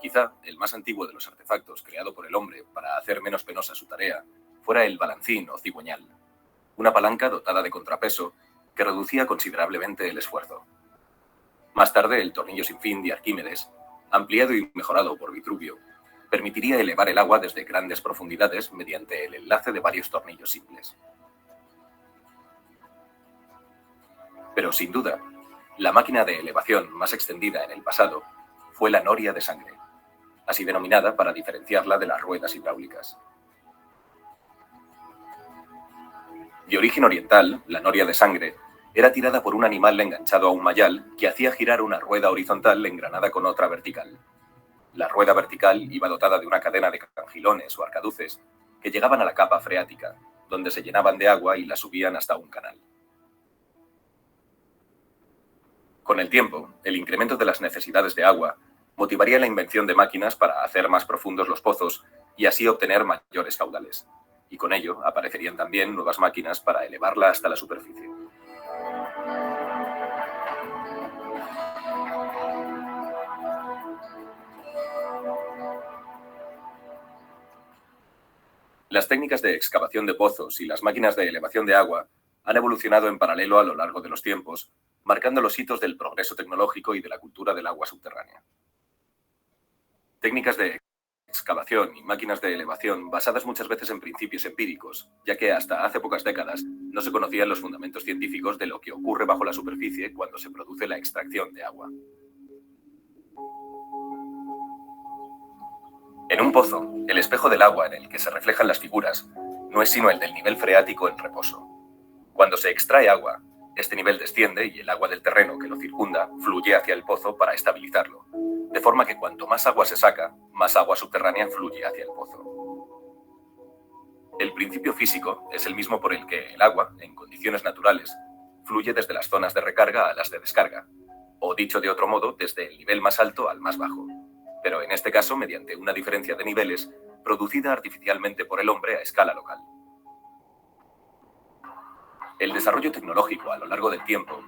Quizá el más antiguo de los artefactos creado por el hombre para hacer menos penosa su tarea fuera el balancín o cigüeñal, una palanca dotada de contrapeso que reducía considerablemente el esfuerzo. Más tarde, el tornillo sin fin de Arquímedes, ampliado y mejorado por Vitruvio, permitiría elevar el agua desde grandes profundidades mediante el enlace de varios tornillos simples. Pero sin duda, la máquina de elevación más extendida en el pasado fue la noria de sangre, así denominada para diferenciarla de las ruedas hidráulicas. De origen oriental, la noria de sangre era tirada por un animal enganchado a un mayal que hacía girar una rueda horizontal engranada con otra vertical. La rueda vertical iba dotada de una cadena de cangilones o arcaduces que llegaban a la capa freática, donde se llenaban de agua y la subían hasta un canal. Con el tiempo, el incremento de las necesidades de agua motivaría la invención de máquinas para hacer más profundos los pozos y así obtener mayores caudales. Y con ello aparecerían también nuevas máquinas para elevarla hasta la superficie. Las técnicas de excavación de pozos y las máquinas de elevación de agua han evolucionado en paralelo a lo largo de los tiempos, marcando los hitos del progreso tecnológico y de la cultura del agua subterránea. Técnicas de excavación y máquinas de elevación basadas muchas veces en principios empíricos, ya que hasta hace pocas décadas no se conocían los fundamentos científicos de lo que ocurre bajo la superficie cuando se produce la extracción de agua. En un pozo, el espejo del agua en el que se reflejan las figuras no es sino el del nivel freático en reposo. Cuando se extrae agua, este nivel desciende y el agua del terreno que lo circunda fluye hacia el pozo para estabilizarlo, de forma que cuanto más agua se saca, más agua subterránea fluye hacia el pozo. El principio físico es el mismo por el que el agua, en condiciones naturales, fluye desde las zonas de recarga a las de descarga, o dicho de otro modo, desde el nivel más alto al más bajo, pero en este caso mediante una diferencia de niveles producida artificialmente por el hombre a escala local. El desarrollo tecnológico a lo largo del tiempo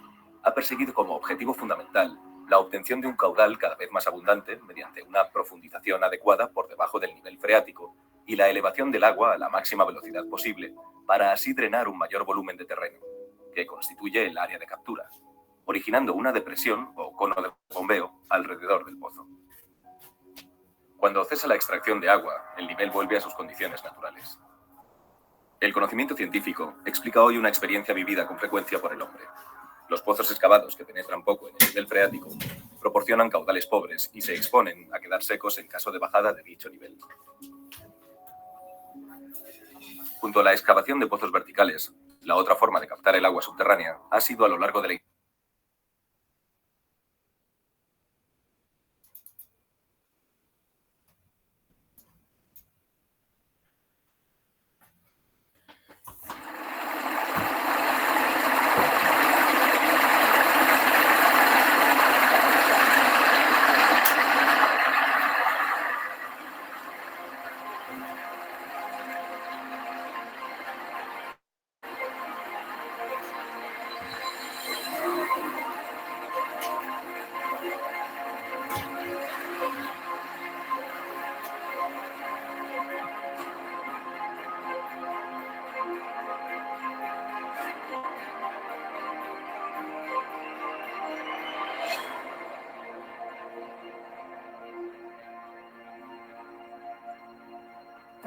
ha perseguido como objetivo fundamental la obtención de un caudal cada vez más abundante mediante una profundización adecuada por debajo del nivel freático y la elevación del agua a la máxima velocidad posible para así drenar un mayor volumen de terreno, que constituye el área de captura, originando una depresión o cono de bombeo alrededor del pozo. Cuando cesa la extracción de agua, el nivel vuelve a sus condiciones naturales. El conocimiento científico explica hoy una experiencia vivida con frecuencia por el hombre. Los pozos excavados que penetran poco en el nivel freático proporcionan caudales pobres y se exponen a quedar secos en caso de bajada de dicho nivel. Junto a la excavación de pozos verticales, la otra forma de captar el agua subterránea ha sido a lo largo de la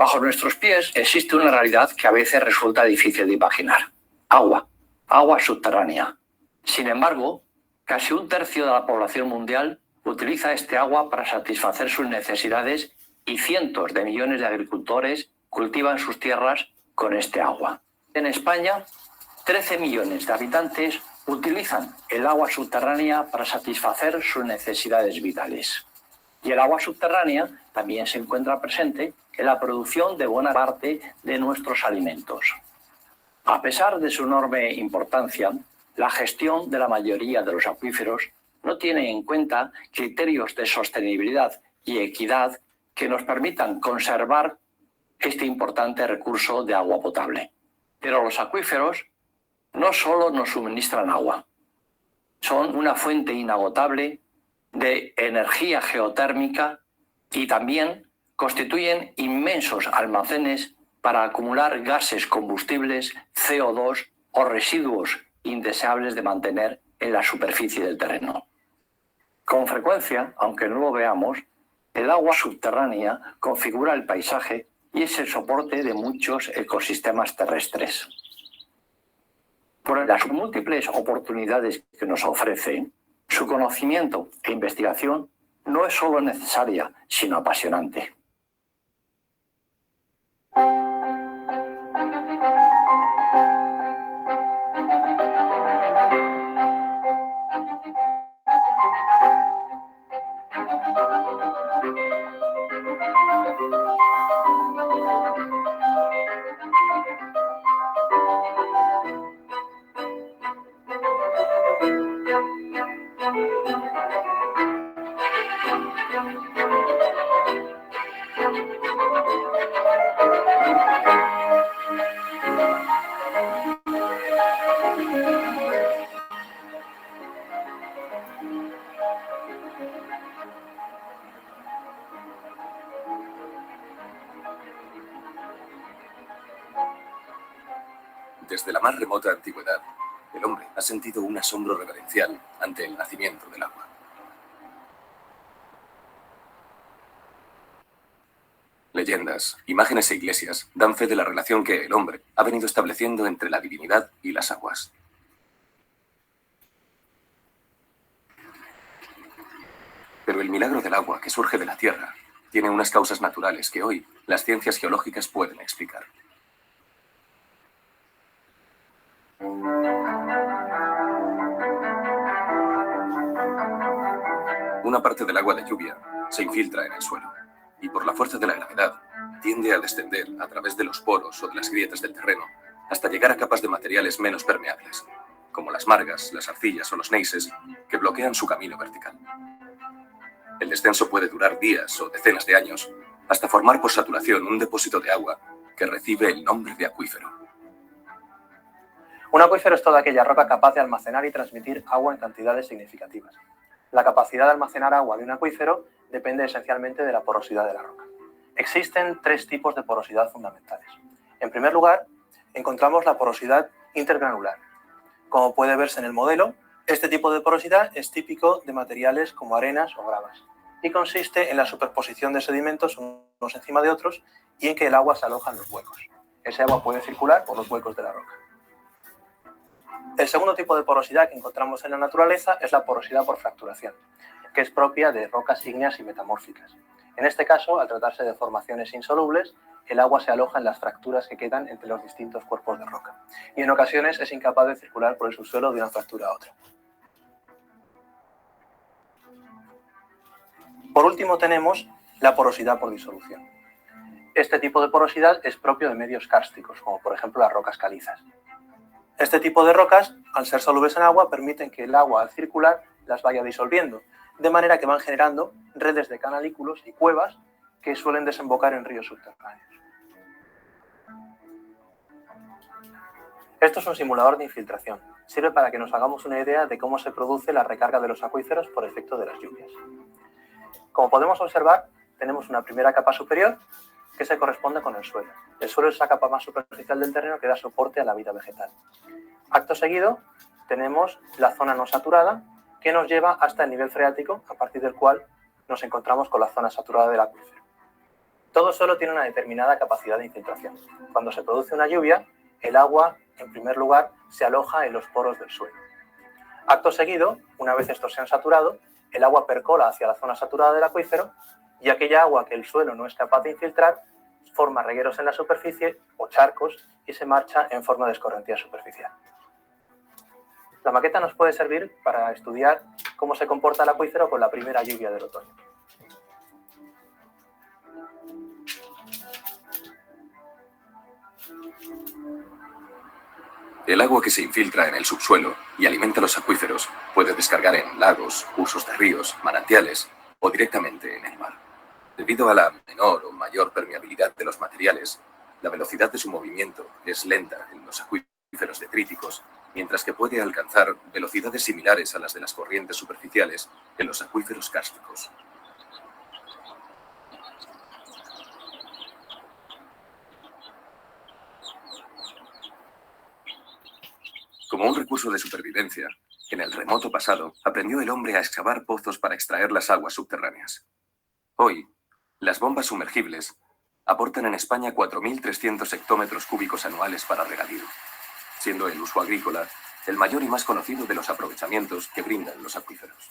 Bajo nuestros pies existe una realidad que a veces resulta difícil de imaginar. Agua. Agua subterránea. Sin embargo, casi un tercio de la población mundial utiliza este agua para satisfacer sus necesidades y cientos de millones de agricultores cultivan sus tierras con este agua. En España, 13 millones de habitantes utilizan el agua subterránea para satisfacer sus necesidades vitales. Y el agua subterránea también se encuentra presente en la producción de buena parte de nuestros alimentos. A pesar de su enorme importancia, la gestión de la mayoría de los acuíferos no tiene en cuenta criterios de sostenibilidad y equidad que nos permitan conservar este importante recurso de agua potable. Pero los acuíferos no solo nos suministran agua, son una fuente inagotable de energía geotérmica y también constituyen inmensos almacenes para acumular gases combustibles, CO2 o residuos indeseables de mantener en la superficie del terreno. Con frecuencia, aunque no lo veamos, el agua subterránea configura el paisaje y es el soporte de muchos ecosistemas terrestres. Por las múltiples oportunidades que nos ofrece, su conocimiento e investigación no es solo necesaria, sino apasionante. Desde la más remota antigüedad, el hombre ha sentido un asombro reverencial ante el nacimiento del agua. Leyendas, imágenes e iglesias dan fe de la relación que el hombre ha venido estableciendo entre la divinidad y las aguas. Pero el milagro del agua que surge de la tierra tiene unas causas naturales que hoy las ciencias geológicas pueden explicar. alguna parte del agua de lluvia se infiltra en el suelo y por la fuerza de la gravedad tiende a descender a través de los poros o de las grietas del terreno hasta llegar a capas de materiales menos permeables, como las margas, las arcillas o los neises, que bloquean su camino vertical. El descenso puede durar días o decenas de años hasta formar por saturación un depósito de agua que recibe el nombre de acuífero. Un acuífero es toda aquella roca capaz de almacenar y transmitir agua en cantidades significativas. La capacidad de almacenar agua de un acuífero depende esencialmente de la porosidad de la roca. Existen tres tipos de porosidad fundamentales. En primer lugar, encontramos la porosidad intergranular. Como puede verse en el modelo, este tipo de porosidad es típico de materiales como arenas o gravas y consiste en la superposición de sedimentos unos encima de otros y en que el agua se aloja en los huecos. Ese agua puede circular por los huecos de la roca. El segundo tipo de porosidad que encontramos en la naturaleza es la porosidad por fracturación, que es propia de rocas ígneas y metamórficas. En este caso, al tratarse de formaciones insolubles, el agua se aloja en las fracturas que quedan entre los distintos cuerpos de roca y en ocasiones es incapaz de circular por el subsuelo de una fractura a otra. Por último tenemos la porosidad por disolución. Este tipo de porosidad es propio de medios kársticos, como por ejemplo las rocas calizas. Este tipo de rocas, al ser solubles en agua, permiten que el agua al circular las vaya disolviendo, de manera que van generando redes de canalículos y cuevas que suelen desembocar en ríos subterráneos. Esto es un simulador de infiltración. Sirve para que nos hagamos una idea de cómo se produce la recarga de los acuíferos por efecto de las lluvias. Como podemos observar, tenemos una primera capa superior que se corresponde con el suelo. El suelo es la capa más superficial del terreno que da soporte a la vida vegetal. Acto seguido, tenemos la zona no saturada que nos lleva hasta el nivel freático, a partir del cual nos encontramos con la zona saturada del acuífero. Todo suelo tiene una determinada capacidad de infiltración. Cuando se produce una lluvia, el agua, en primer lugar, se aloja en los poros del suelo. Acto seguido, una vez estos se han saturado, el agua percola hacia la zona saturada del acuífero y aquella agua que el suelo no es capaz de infiltrar forma regueros en la superficie o charcos y se marcha en forma de escorrentía superficial. La maqueta nos puede servir para estudiar cómo se comporta el acuífero con la primera lluvia del otoño. El agua que se infiltra en el subsuelo y alimenta los acuíferos puede descargar en lagos, cursos de ríos, manantiales o directamente en el mar. Debido a la menor o mayor permeabilidad de los materiales, la velocidad de su movimiento es lenta en los acuíferos detríticos, mientras que puede alcanzar velocidades similares a las de las corrientes superficiales en los acuíferos kársticos. Como un recurso de supervivencia, en el remoto pasado aprendió el hombre a excavar pozos para extraer las aguas subterráneas. Hoy, las bombas sumergibles aportan en España 4.300 hectómetros cúbicos anuales para regadío, siendo el uso agrícola el mayor y más conocido de los aprovechamientos que brindan los acuíferos.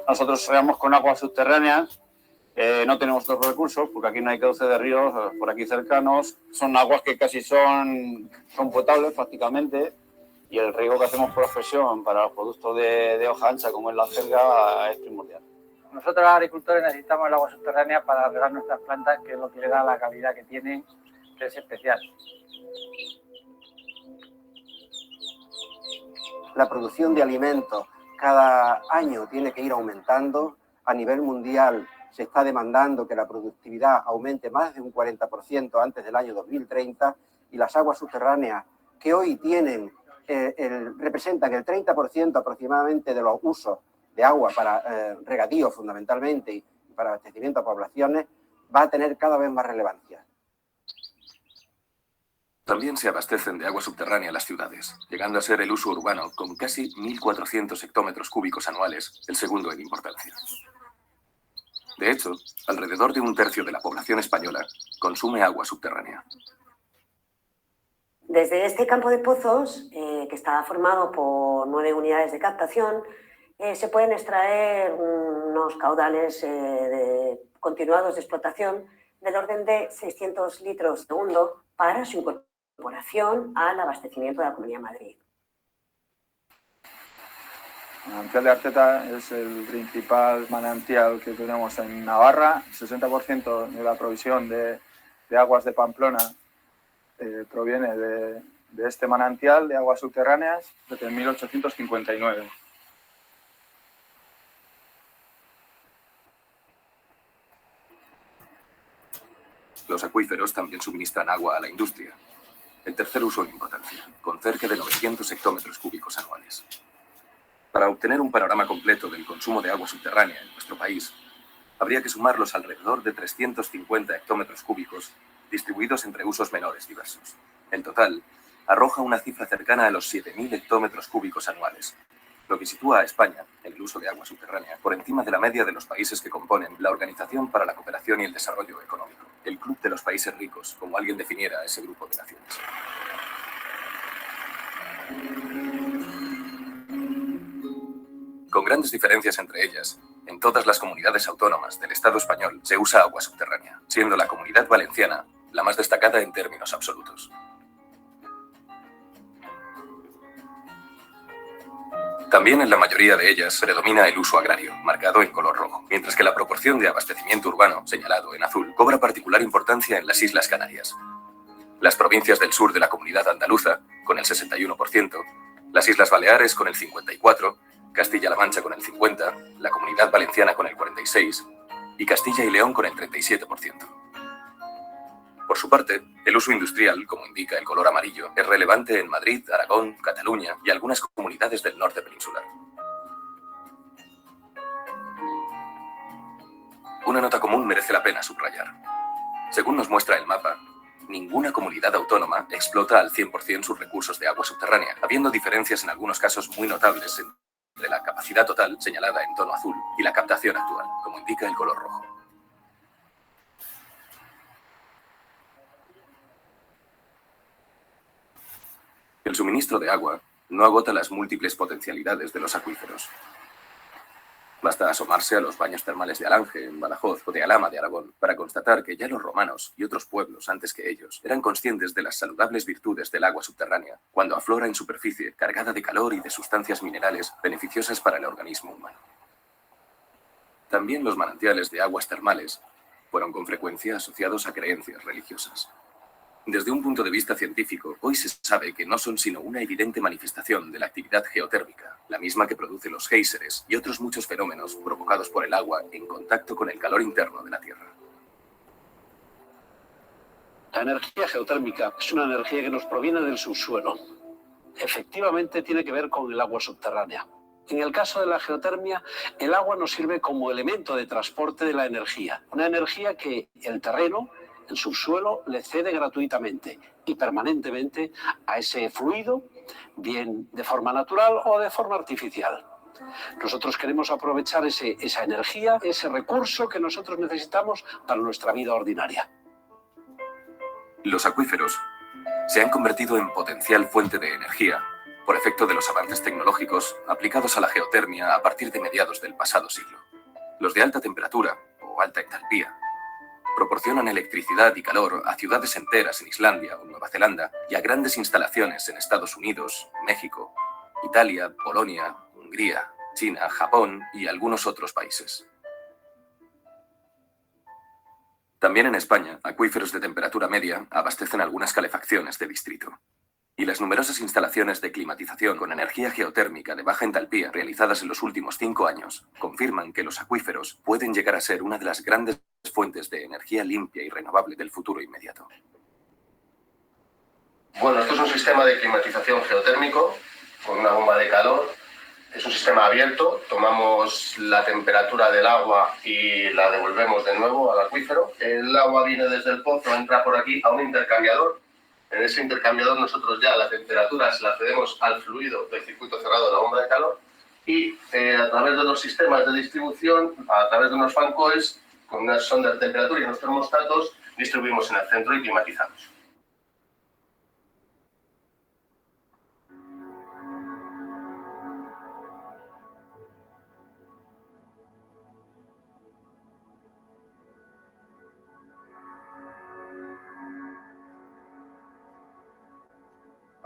Nosotros regamos con aguas subterráneas. No tenemos otros recursos porque aquí no hay cauce de ríos por aquí cercanos. Son aguas que casi son potables prácticamente y el riego que hacemos por profesión para los productos de hoja ancha como es la acelga es primordial. Nosotros los agricultores necesitamos el agua subterránea para regar nuestras plantas, que es lo que le da la calidad que tienen, que es especial. La producción de alimentos cada año tiene que ir aumentando. A nivel mundial se está demandando que la productividad aumente más de un 40% antes del año 2030 y las aguas subterráneas que hoy tienen, representan el 30% aproximadamente de los usos de agua para regadío fundamentalmente y para abastecimiento a poblaciones, va a tener cada vez más relevancia. También se abastecen de agua subterránea las ciudades, llegando a ser el uso urbano con casi 1.400 hectómetros cúbicos anuales, el segundo en importancia. De hecho, alrededor de un tercio de la población española consume agua subterránea. Desde este campo de pozos, que está formado por 9 unidades de captación, se pueden extraer unos caudales continuados de explotación del orden de 600 litros segundo para su incorporación incorporación al abastecimiento de la Comunidad de Madrid. El manantial de Arteta es el principal manantial que tenemos en Navarra. El 60% de la provisión de aguas de Pamplona proviene de este manantial de aguas subterráneas desde 1859. Los acuíferos también suministran agua a la industria. El tercer uso en importancia, con cerca de 900 hectómetros cúbicos anuales. Para obtener un panorama completo del consumo de agua subterránea en nuestro país, habría que sumar los alrededor de 350 hectómetros cúbicos distribuidos entre usos menores diversos. En total, arroja una cifra cercana a los 7.000 hectómetros cúbicos anuales, lo que sitúa a España, en el uso de agua subterránea, por encima de la media de los países que componen la Organización para la Cooperación y el Desarrollo Económico, el Club de los Países Ricos, como alguien definiera a ese grupo de naciones. Con grandes diferencias entre ellas, en todas las comunidades autónomas del Estado español se usa agua subterránea, siendo la Comunidad Valenciana la más destacada en términos absolutos. También en la mayoría de ellas predomina el uso agrario, marcado en color rojo, mientras que la proporción de abastecimiento urbano, señalado en azul, cobra particular importancia en las Islas Canarias. Las provincias del sur de la Comunidad Andaluza, con el 61%, las Islas Baleares con el 54%, Castilla-La Mancha con el 50%, la Comunidad Valenciana con el 46% y Castilla y León con el 37%. Por su parte, el uso industrial, como indica el color amarillo, es relevante en Madrid, Aragón, Cataluña y algunas comunidades del norte peninsular. Una nota común merece la pena subrayar. Según nos muestra el mapa, ninguna comunidad autónoma explota al 100% sus recursos de agua subterránea, habiendo diferencias en algunos casos muy notables entre la capacidad total, señalada en tono azul, y la captación actual, como indica el color rojo. El suministro de agua no agota las múltiples potencialidades de los acuíferos. Basta asomarse a los baños termales de Alange, en Badajoz, o de Alhama, de Aragón, para constatar que ya los romanos y otros pueblos antes que ellos eran conscientes de las saludables virtudes del agua subterránea cuando aflora en superficie, cargada de calor y de sustancias minerales beneficiosas para el organismo humano. También los manantiales de aguas termales fueron con frecuencia asociados a creencias religiosas. Desde un punto de vista científico, hoy se sabe que no son sino una evidente manifestación de la actividad geotérmica, la misma que produce los géiseres y otros muchos fenómenos provocados por el agua en contacto con el calor interno de la Tierra. La energía geotérmica es una energía que nos proviene del subsuelo. Efectivamente tiene que ver con el agua subterránea. En el caso de la geotermia, el agua nos sirve como elemento de transporte de la energía. Una energía que el terreno, el subsuelo, le cede gratuitamente y permanentemente a ese fluido, bien de forma natural o de forma artificial. Nosotros queremos aprovechar esa energía, ese recurso que nosotros necesitamos para nuestra vida ordinaria. Los acuíferos se han convertido en potencial fuente de energía por efecto de los avances tecnológicos aplicados a la geotermia a partir de mediados del pasado siglo. Los de alta temperatura o alta entalpía proporcionan electricidad y calor a ciudades enteras en Islandia o Nueva Zelanda y a grandes instalaciones en Estados Unidos, México, Italia, Polonia, Hungría, China, Japón y algunos otros países. También en España, acuíferos de temperatura media abastecen algunas calefacciones de distrito. Y las numerosas instalaciones de climatización con energía geotérmica de baja entalpía realizadas en los últimos 5 años confirman que los acuíferos pueden llegar a ser una de las grandes fuentes de energía limpia y renovable del futuro inmediato. Bueno, esto es un sistema de climatización geotérmico con una bomba de calor. Es un sistema abierto, tomamos la temperatura del agua y la devolvemos de nuevo al acuífero. El agua viene desde el pozo, entra por aquí a un intercambiador. En ese intercambiador nosotros ya la temperatura se la cedemos al fluido del circuito cerrado de la bomba de calor y a través de los sistemas de distribución, a través de unos fan coils, con unas sondas de temperatura y unos termostatos, distribuimos en el centro y climatizamos.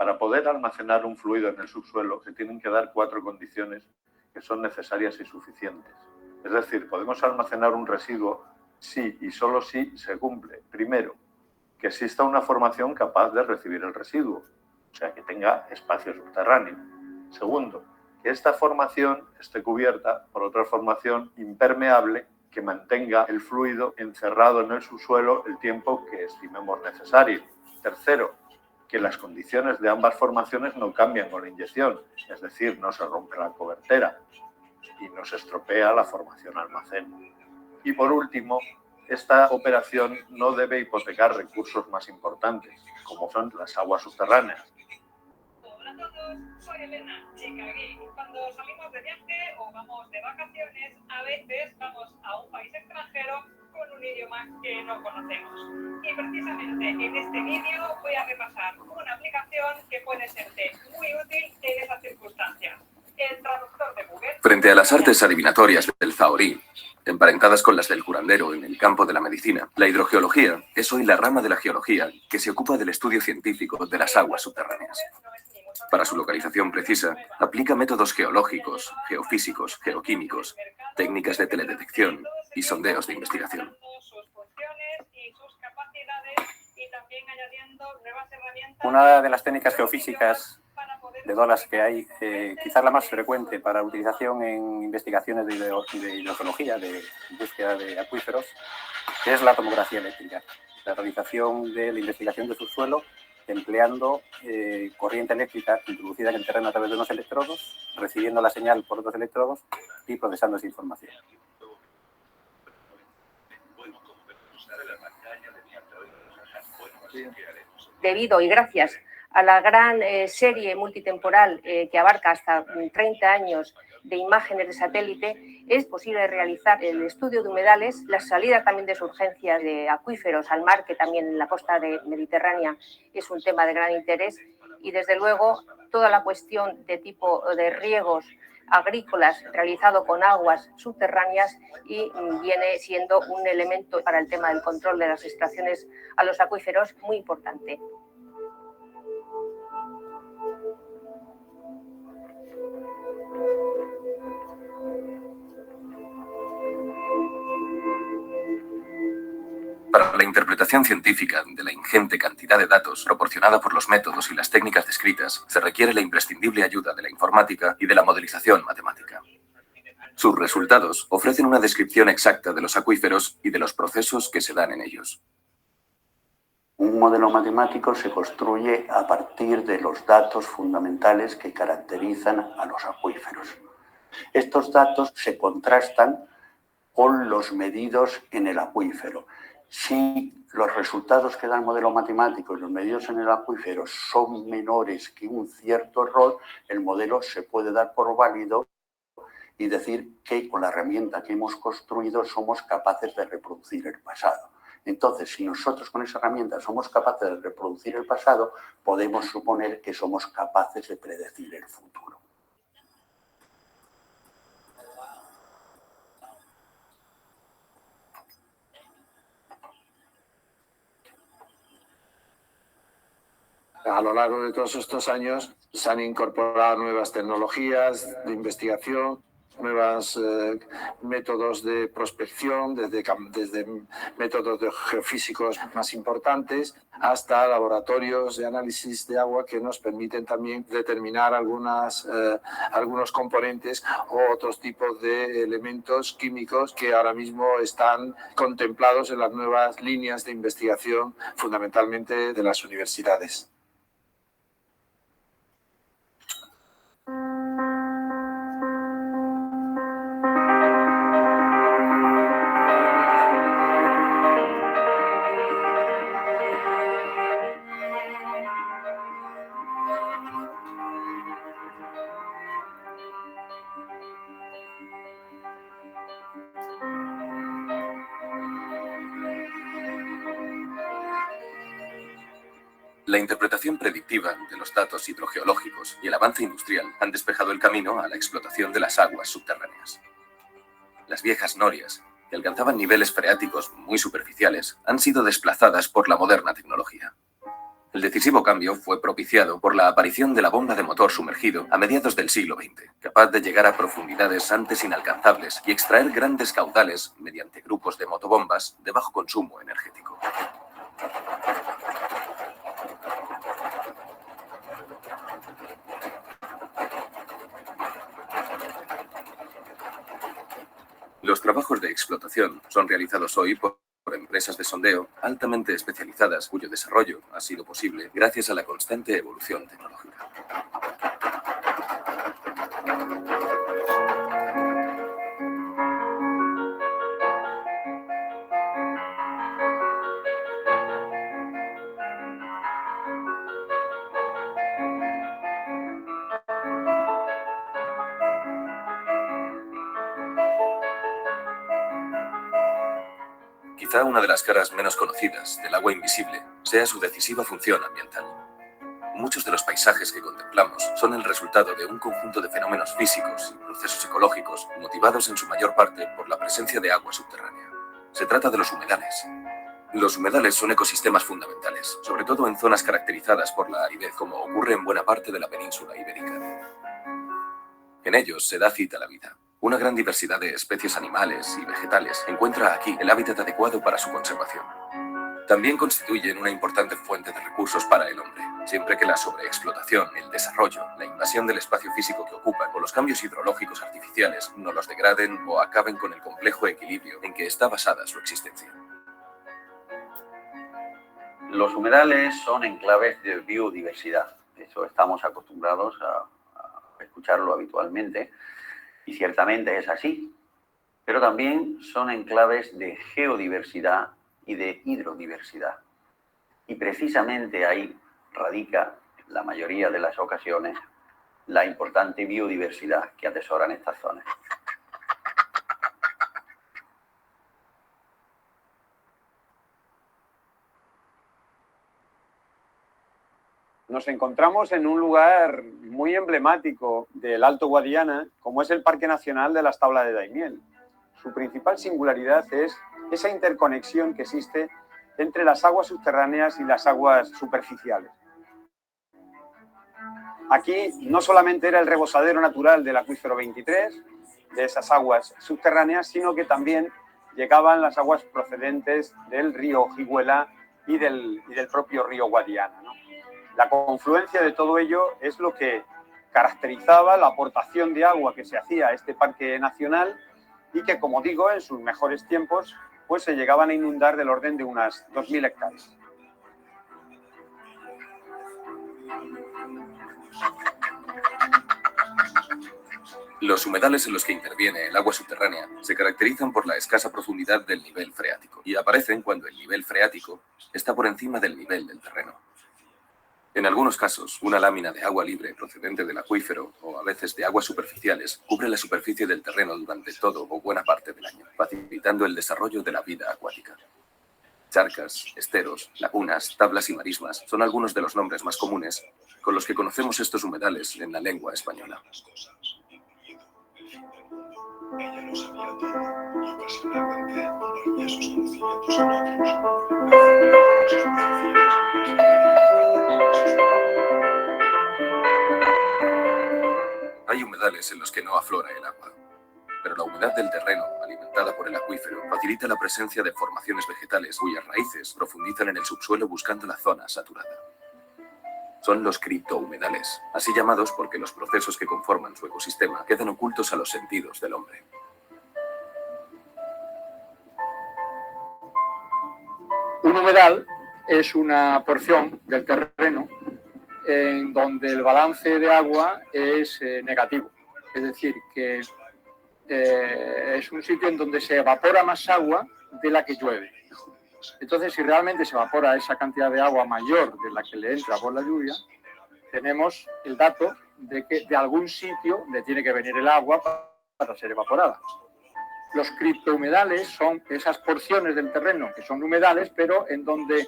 Para poder almacenar un fluido en el subsuelo se tienen que dar 4 condiciones que son necesarias y suficientes. Es decir, podemos almacenar un residuo si y solo si se cumple. Primero, que exista una formación capaz de recibir el residuo, o sea, que tenga espacio subterráneo. Segundo, que esta formación esté cubierta por otra formación impermeable que mantenga el fluido encerrado en el subsuelo el tiempo que estimemos necesario. Tercero, que las condiciones de ambas formaciones no cambian con la inyección, es decir, no se rompe la cobertera y no se estropea la formación almacén. Y por último, esta operación no debe hipotecar recursos más importantes, como son las aguas subterráneas. Hola a todos, soy Elena, chica geek. Cuando salimos de viaje o vamos de vacaciones, a veces vamos a un país extranjero con un idioma que no conocemos. Y precisamente en este vídeo voy a repasar una aplicación que puede serte muy útil en esas circunstancias. El traductor de Google. Frente a las artes adivinatorias del zahorí, emparentadas con las del curandero en el campo de la medicina, la hidrogeología es hoy la rama de la geología que se ocupa del estudio científico de las aguas subterráneas. Para su localización precisa, aplica métodos geológicos, geofísicos, geoquímicos, técnicas de teledetección y sondeos de investigación. Una de las técnicas geofísicas, de todas las que hay, quizás la más frecuente para utilización en investigaciones de hidrogeología, de búsqueda de acuíferos, es la tomografía eléctrica, la realización de la investigación de subsuelo empleando corriente eléctrica introducida en el terreno a través de unos electrodos, recibiendo la señal por otros electrodos y procesando esa información. Debido y gracias a la gran serie multitemporal que abarca hasta 30 años de imágenes de satélite, es posible realizar el estudio de humedales, la salida también de surgencias de acuíferos al mar, que también en la costa mediterránea es un tema de gran interés, y desde luego toda la cuestión de tipo de riegos agrícolas realizado con aguas subterráneas y viene siendo un elemento para el tema del control de las extracciones a los acuíferos muy importante. Para la interpretación científica de la ingente cantidad de datos proporcionada por los métodos y las técnicas descritas, se requiere la imprescindible ayuda de la informática y de la modelización matemática. Sus resultados ofrecen una descripción exacta de los acuíferos y de los procesos que se dan en ellos. Un modelo matemático se construye a partir de los datos fundamentales que caracterizan a los acuíferos. Estos datos se contrastan con los medidos en el acuífero. Si los resultados que da el modelo matemático y los medidos en el acuífero son menores que un cierto error, el modelo se puede dar por válido y decir que con la herramienta que hemos construido somos capaces de reproducir el pasado. Entonces, si nosotros con esa herramienta somos capaces de reproducir el pasado, podemos suponer que somos capaces de predecir el futuro. A lo largo de todos estos años se han incorporado nuevas tecnologías de investigación, nuevos métodos de prospección, desde métodos geofísicos más importantes hasta laboratorios de análisis de agua que nos permiten también determinar algunos componentes o otros tipos de elementos químicos que ahora mismo están contemplados en las nuevas líneas de investigación, fundamentalmente de las universidades. La interpretación predictiva de los datos hidrogeológicos y el avance industrial han despejado el camino a la explotación de las aguas subterráneas. Las viejas norias, que alcanzaban niveles freáticos muy superficiales, han sido desplazadas por la moderna tecnología. El decisivo cambio fue propiciado por la aparición de la bomba de motor sumergido a mediados del siglo XX, capaz de llegar a profundidades antes inalcanzables y extraer grandes caudales mediante grupos de motobombas de bajo consumo energético. Los trabajos de explotación son realizados hoy por empresas de sondeo altamente especializadas, cuyo desarrollo ha sido posible gracias a la constante evolución tecnológica. Quizá una de las caras menos conocidas del agua invisible sea su decisiva función ambiental. Muchos de los paisajes que contemplamos son el resultado de un conjunto de fenómenos físicos y procesos ecológicos motivados en su mayor parte por la presencia de agua subterránea. Se trata de los humedales. Los humedales son ecosistemas fundamentales, sobre todo en zonas caracterizadas por la aridez, como ocurre en buena parte de la península ibérica. En ellos se da cita a la vida. Una gran diversidad de especies animales y vegetales encuentra aquí el hábitat adecuado para su conservación. También constituyen una importante fuente de recursos para el hombre, siempre que la sobreexplotación, el desarrollo, la invasión del espacio físico que ocupan o los cambios hidrológicos artificiales no los degraden o acaben con el complejo equilibrio en que está basada su existencia. Los humedales son enclaves de biodiversidad. Eso estamos acostumbrados a escucharlo habitualmente. Y ciertamente es así, pero también son enclaves de geodiversidad y de hidrodiversidad. Y precisamente ahí radica, en la mayoría de las ocasiones, la importante biodiversidad que atesoran estas zonas. Nos encontramos en un lugar muy emblemático del Alto Guadiana, como es el Parque Nacional de las Tablas de Daimiel. Su principal singularidad es esa interconexión que existe entre las aguas subterráneas y las aguas superficiales. Aquí no solamente era el rebosadero natural del acuífero 23, de esas aguas subterráneas, sino que también llegaban las aguas procedentes del río Ojiguela y del propio río Guadiana, ¿no? La confluencia de todo ello es lo que caracterizaba la aportación de agua que se hacía a este parque nacional y que, como digo, en sus mejores tiempos pues se llegaban a inundar del orden de unas 2.000 hectáreas. Los humedales en los que interviene el agua subterránea se caracterizan por la escasa profundidad del nivel freático y aparecen cuando el nivel freático está por encima del nivel del terreno. En algunos casos, una lámina de agua libre procedente del acuífero o a veces de aguas superficiales cubre la superficie del terreno durante todo o buena parte del año, facilitando el desarrollo de la vida acuática. Charcas, esteros, lagunas, tablas y marismas son algunos de los nombres más comunes con los que conocemos estos humedales en la lengua española. Ella lo sabía todo y ocasionalmente movía sus conocimientos en otros. Hay humedales en los que no aflora el agua, pero la humedad del terreno, alimentada por el acuífero, facilita la presencia de formaciones vegetales cuyas raíces profundizan en el subsuelo buscando la zona saturada. Son los criptohumedales, así llamados porque los procesos que conforman su ecosistema quedan ocultos a los sentidos del hombre. Un humedal es una porción del terreno en donde el balance de agua es negativo. Es decir, que es un sitio en donde se evapora más agua de la que llueve. Entonces, si realmente se evapora esa cantidad de agua mayor de la que le entra por la lluvia, tenemos el dato de que de algún sitio le tiene que venir el agua para ser evaporada. Los criptohumedales son esas porciones del terreno que son humedales, pero en donde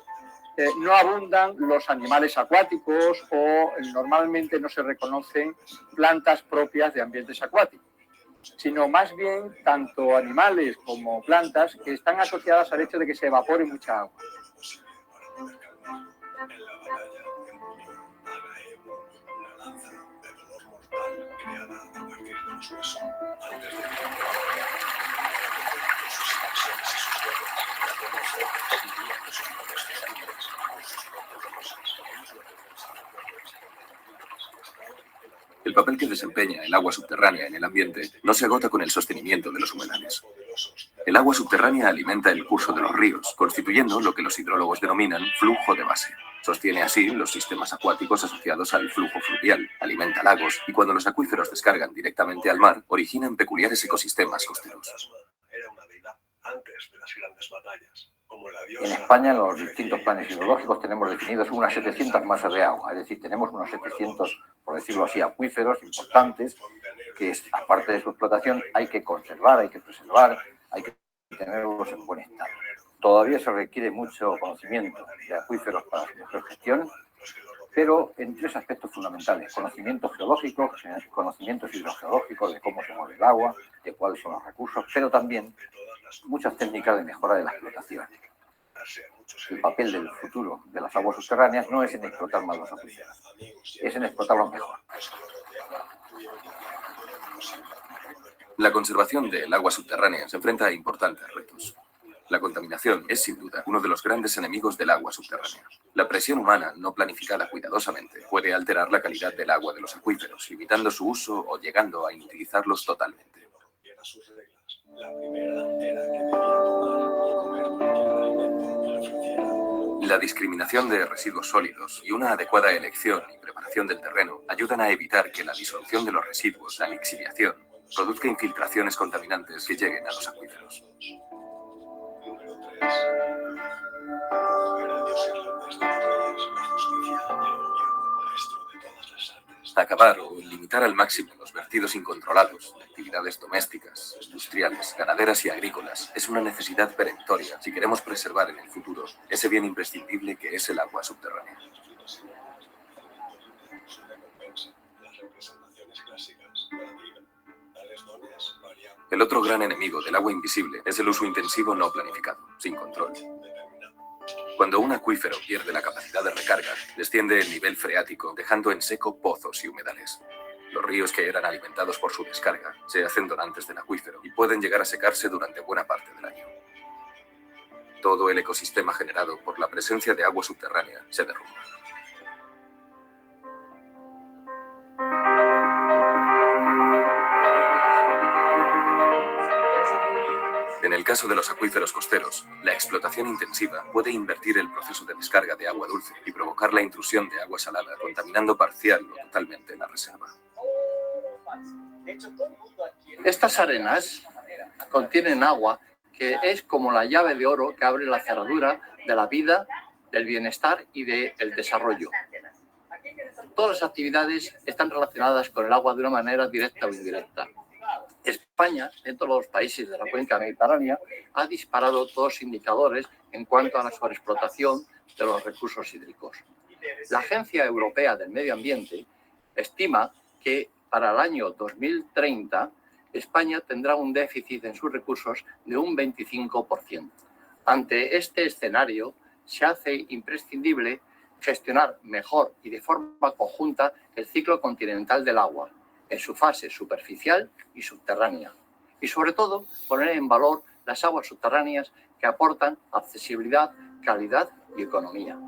no abundan los animales acuáticos o normalmente no se reconocen plantas propias de ambientes acuáticos, sino más bien tanto animales como plantas que están asociadas al hecho de que se evapore mucha agua. En la batalla El papel que desempeña el agua subterránea en el ambiente no se agota con el sostenimiento de los humedales. El agua subterránea alimenta el curso de los ríos, constituyendo lo que los hidrólogos denominan flujo de base. Sostiene así los sistemas acuáticos asociados al flujo fluvial, alimenta lagos y cuando los acuíferos descargan directamente al mar, originan peculiares ecosistemas costeros. En España, en los distintos planes hidrológicos, tenemos definidos unas 700 masas de agua, es decir, tenemos unos 700, por decirlo así, acuíferos importantes que, aparte de su explotación, hay que conservar, hay que preservar, hay que tenerlos en buen estado. Todavía se requiere mucho conocimiento de acuíferos para su mejor gestión, pero en tres aspectos fundamentales: conocimiento geológico, conocimientos hidrogeológicos de cómo se mueve el agua, de cuáles son los recursos, pero también muchas técnicas de mejora de la explotación. El papel del futuro de las aguas subterráneas no es en explotar más los acuíferos, es en explotarlos mejor. La conservación del agua subterránea se enfrenta a importantes retos. La contaminación es, sin duda, uno de los grandes enemigos del agua subterránea. La presión humana, no planificada cuidadosamente, puede alterar la calidad del agua de los acuíferos, limitando su uso o llegando a inutilizarlos totalmente. La discriminación de residuos sólidos y una adecuada elección y preparación del terreno ayudan a evitar que la disolución de los residuos, la lixiviación, produzca infiltraciones contaminantes que lleguen a los acuíferos. Acabar o limitar al máximo los vertidos incontrolados de actividades domésticas, industriales, ganaderas y agrícolas es una necesidad perentoria si queremos preservar en el futuro ese bien imprescindible que es el agua subterránea. El otro gran enemigo del agua invisible es el uso intensivo no planificado, sin control. Cuando un acuífero pierde la capacidad de recarga, desciende el nivel freático, dejando en seco pozos y humedales. Los ríos que eran alimentados por su descarga se hacen donantes del acuífero y pueden llegar a secarse durante buena parte del año. Todo el ecosistema generado por la presencia de agua subterránea se derrumba. En el caso de los acuíferos costeros, la explotación intensiva puede invertir el proceso de descarga de agua dulce y provocar la intrusión de agua salada, contaminando parcial o totalmente la reserva. Estas arenas contienen agua que es como la llave de oro que abre la cerradura de la vida, del bienestar y del desarrollo. Todas las actividades están relacionadas con el agua de una manera directa o indirecta. España, dentro de los países de la cuenca mediterránea, ha disparado todos los indicadores en cuanto a la sobreexplotación de los recursos hídricos. La Agencia Europea del Medio Ambiente estima que para el año 2030 España tendrá un déficit en sus recursos de un 25%. Ante este escenario, se hace imprescindible gestionar mejor y de forma conjunta el ciclo continental del agua, en su fase superficial y subterránea. Y sobre todo, poner en valor las aguas subterráneas que aportan accesibilidad, calidad y economía.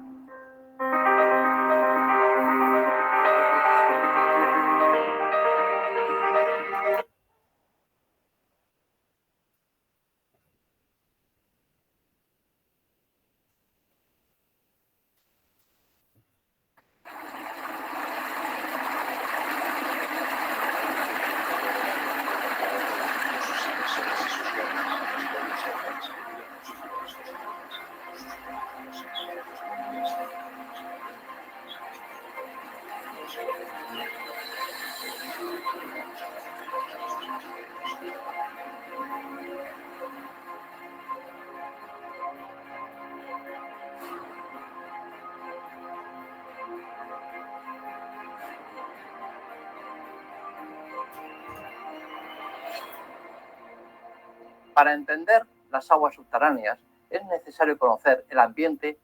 Para entender las aguas subterráneas es necesario conocer el ambiente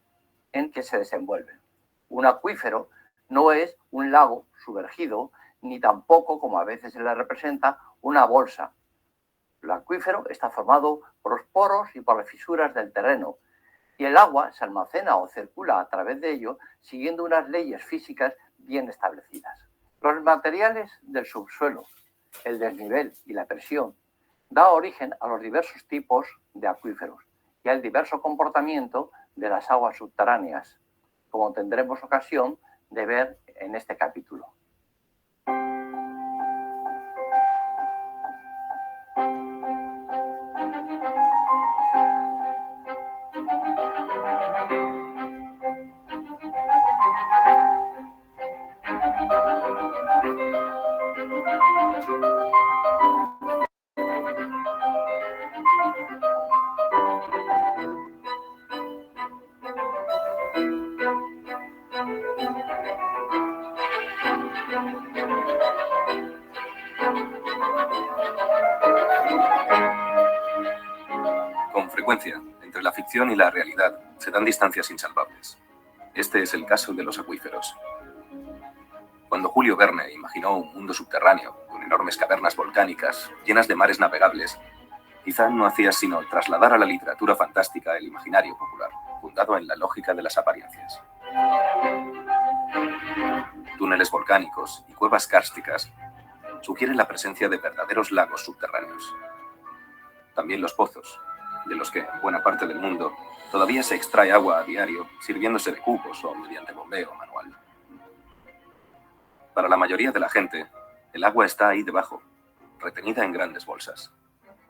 en que se desenvuelven. Un acuífero no es un lago sumergido, ni tampoco, como a veces se le representa, una bolsa. El acuífero está formado por los poros y por las fisuras del terreno, y el agua se almacena o circula a través de ello siguiendo unas leyes físicas bien establecidas. Los materiales del subsuelo, el desnivel y la presión da origen a los diversos tipos de acuíferos y al diverso comportamiento de las aguas subterráneas, como tendremos ocasión de ver en este capítulo. Con frecuencia, entre la ficción y la realidad se dan distancias insalvables. Este es el caso de los acuíferos. Cuando Julio Verne imaginó un mundo subterráneo, con enormes cavernas volcánicas, llenas de mares navegables, quizá no hacía sino trasladar a la literatura fantástica el imaginario popular, fundado en la lógica de las apariencias. Túneles volcánicos y cuevas kársticas sugieren la presencia de verdaderos lagos subterráneos. También los pozos, de los que en buena parte del mundo todavía se extrae agua a diario, sirviéndose de cubos o mediante bombeo manual. Para la mayoría de la gente, el agua está ahí debajo, retenida en grandes bolsas,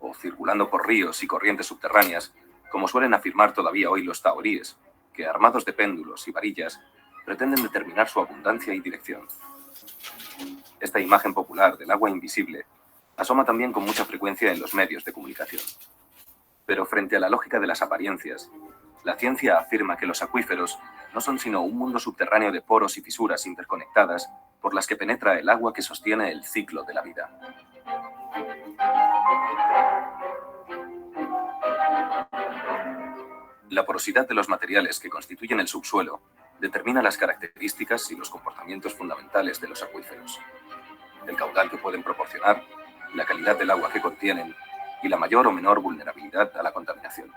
o circulando por ríos y corrientes subterráneas, como suelen afirmar todavía hoy los taoríes, que armados de péndulos y varillas, pretenden determinar su abundancia y dirección. Esta imagen popular del agua invisible asoma también con mucha frecuencia en los medios de comunicación. Pero frente a la lógica de las apariencias, la ciencia afirma que los acuíferos no son sino un mundo subterráneo de poros y fisuras interconectadas por las que penetra el agua que sostiene el ciclo de la vida. La porosidad de los materiales que constituyen el subsuelo determina las características y los comportamientos fundamentales de los acuíferos. El caudal que pueden proporcionar, la calidad del agua que contienen y la mayor o menor vulnerabilidad a la contaminación.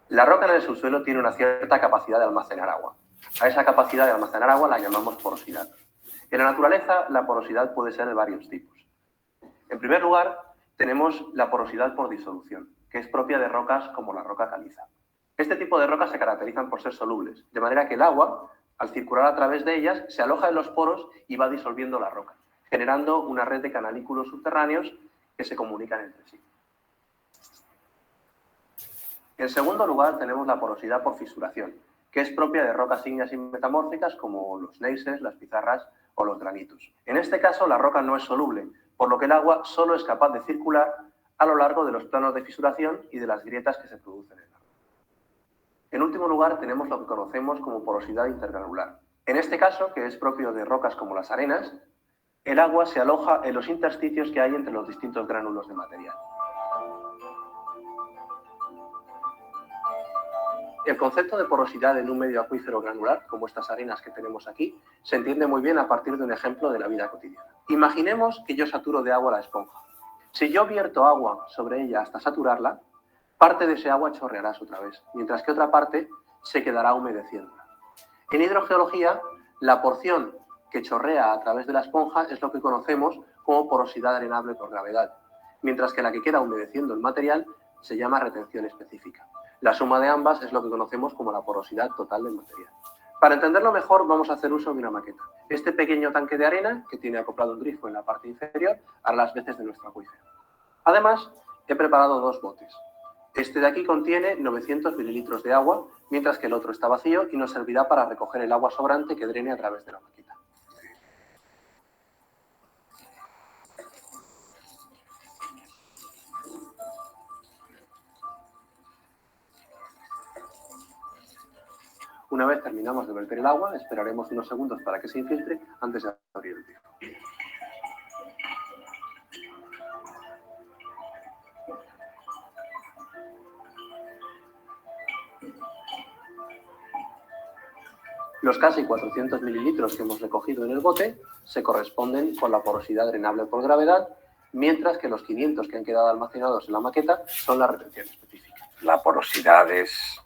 La roca en el subsuelo tiene una cierta capacidad de almacenar agua. A esa capacidad de almacenar agua la llamamos porosidad. En la naturaleza, la porosidad puede ser de varios tipos. En primer lugar, tenemos la porosidad por disolución, que es propia de rocas como la roca caliza. Este tipo de rocas se caracterizan por ser solubles, de manera que el agua, al circular a través de ellas, se aloja en los poros y va disolviendo la roca, generando una red de canalículos subterráneos que se comunican entre sí. En segundo lugar, tenemos la porosidad por fisuración, que es propia de rocas ígneas y metamórficas como los gneisses, las pizarras o los granitos. En este caso, la roca no es soluble, por lo que el agua solo es capaz de circular a lo largo de los planos de fisuración y de las grietas que se producen en la roca. En último lugar, tenemos lo que conocemos como porosidad intergranular. En este caso, que es propio de rocas como las arenas, el agua se aloja en los intersticios que hay entre los distintos gránulos de material. El concepto de porosidad en un medio acuífero granular, como estas arenas que tenemos aquí, se entiende muy bien a partir de un ejemplo de la vida cotidiana. Imaginemos que yo saturo de agua la esponja. Si yo vierto agua sobre ella hasta saturarla, parte de ese agua chorreará otra vez, mientras que otra parte se quedará humedeciéndola. En hidrogeología, la porción que chorrea a través de la esponja es lo que conocemos como porosidad drenable por gravedad, mientras que la que queda humedeciendo el material se llama retención específica. La suma de ambas es lo que conocemos como la porosidad total del material. Para entenderlo mejor, vamos a hacer uso de una maqueta. Este pequeño tanque de arena, que tiene acoplado un grifo en la parte inferior, hará las veces de nuestro acuífero. Además, he preparado dos botes. Este de aquí contiene 900 mililitros de agua, mientras que el otro está vacío y nos servirá para recoger el agua sobrante que drene a través de la maqueta. Una vez terminamos de verter el agua, esperaremos unos segundos para que se infiltre antes de abrir el grifo. Los casi 400 mililitros que hemos recogido en el bote se corresponden con la porosidad drenable por gravedad, mientras que los 500 que han quedado almacenados en la maqueta son la retención específica. La porosidad es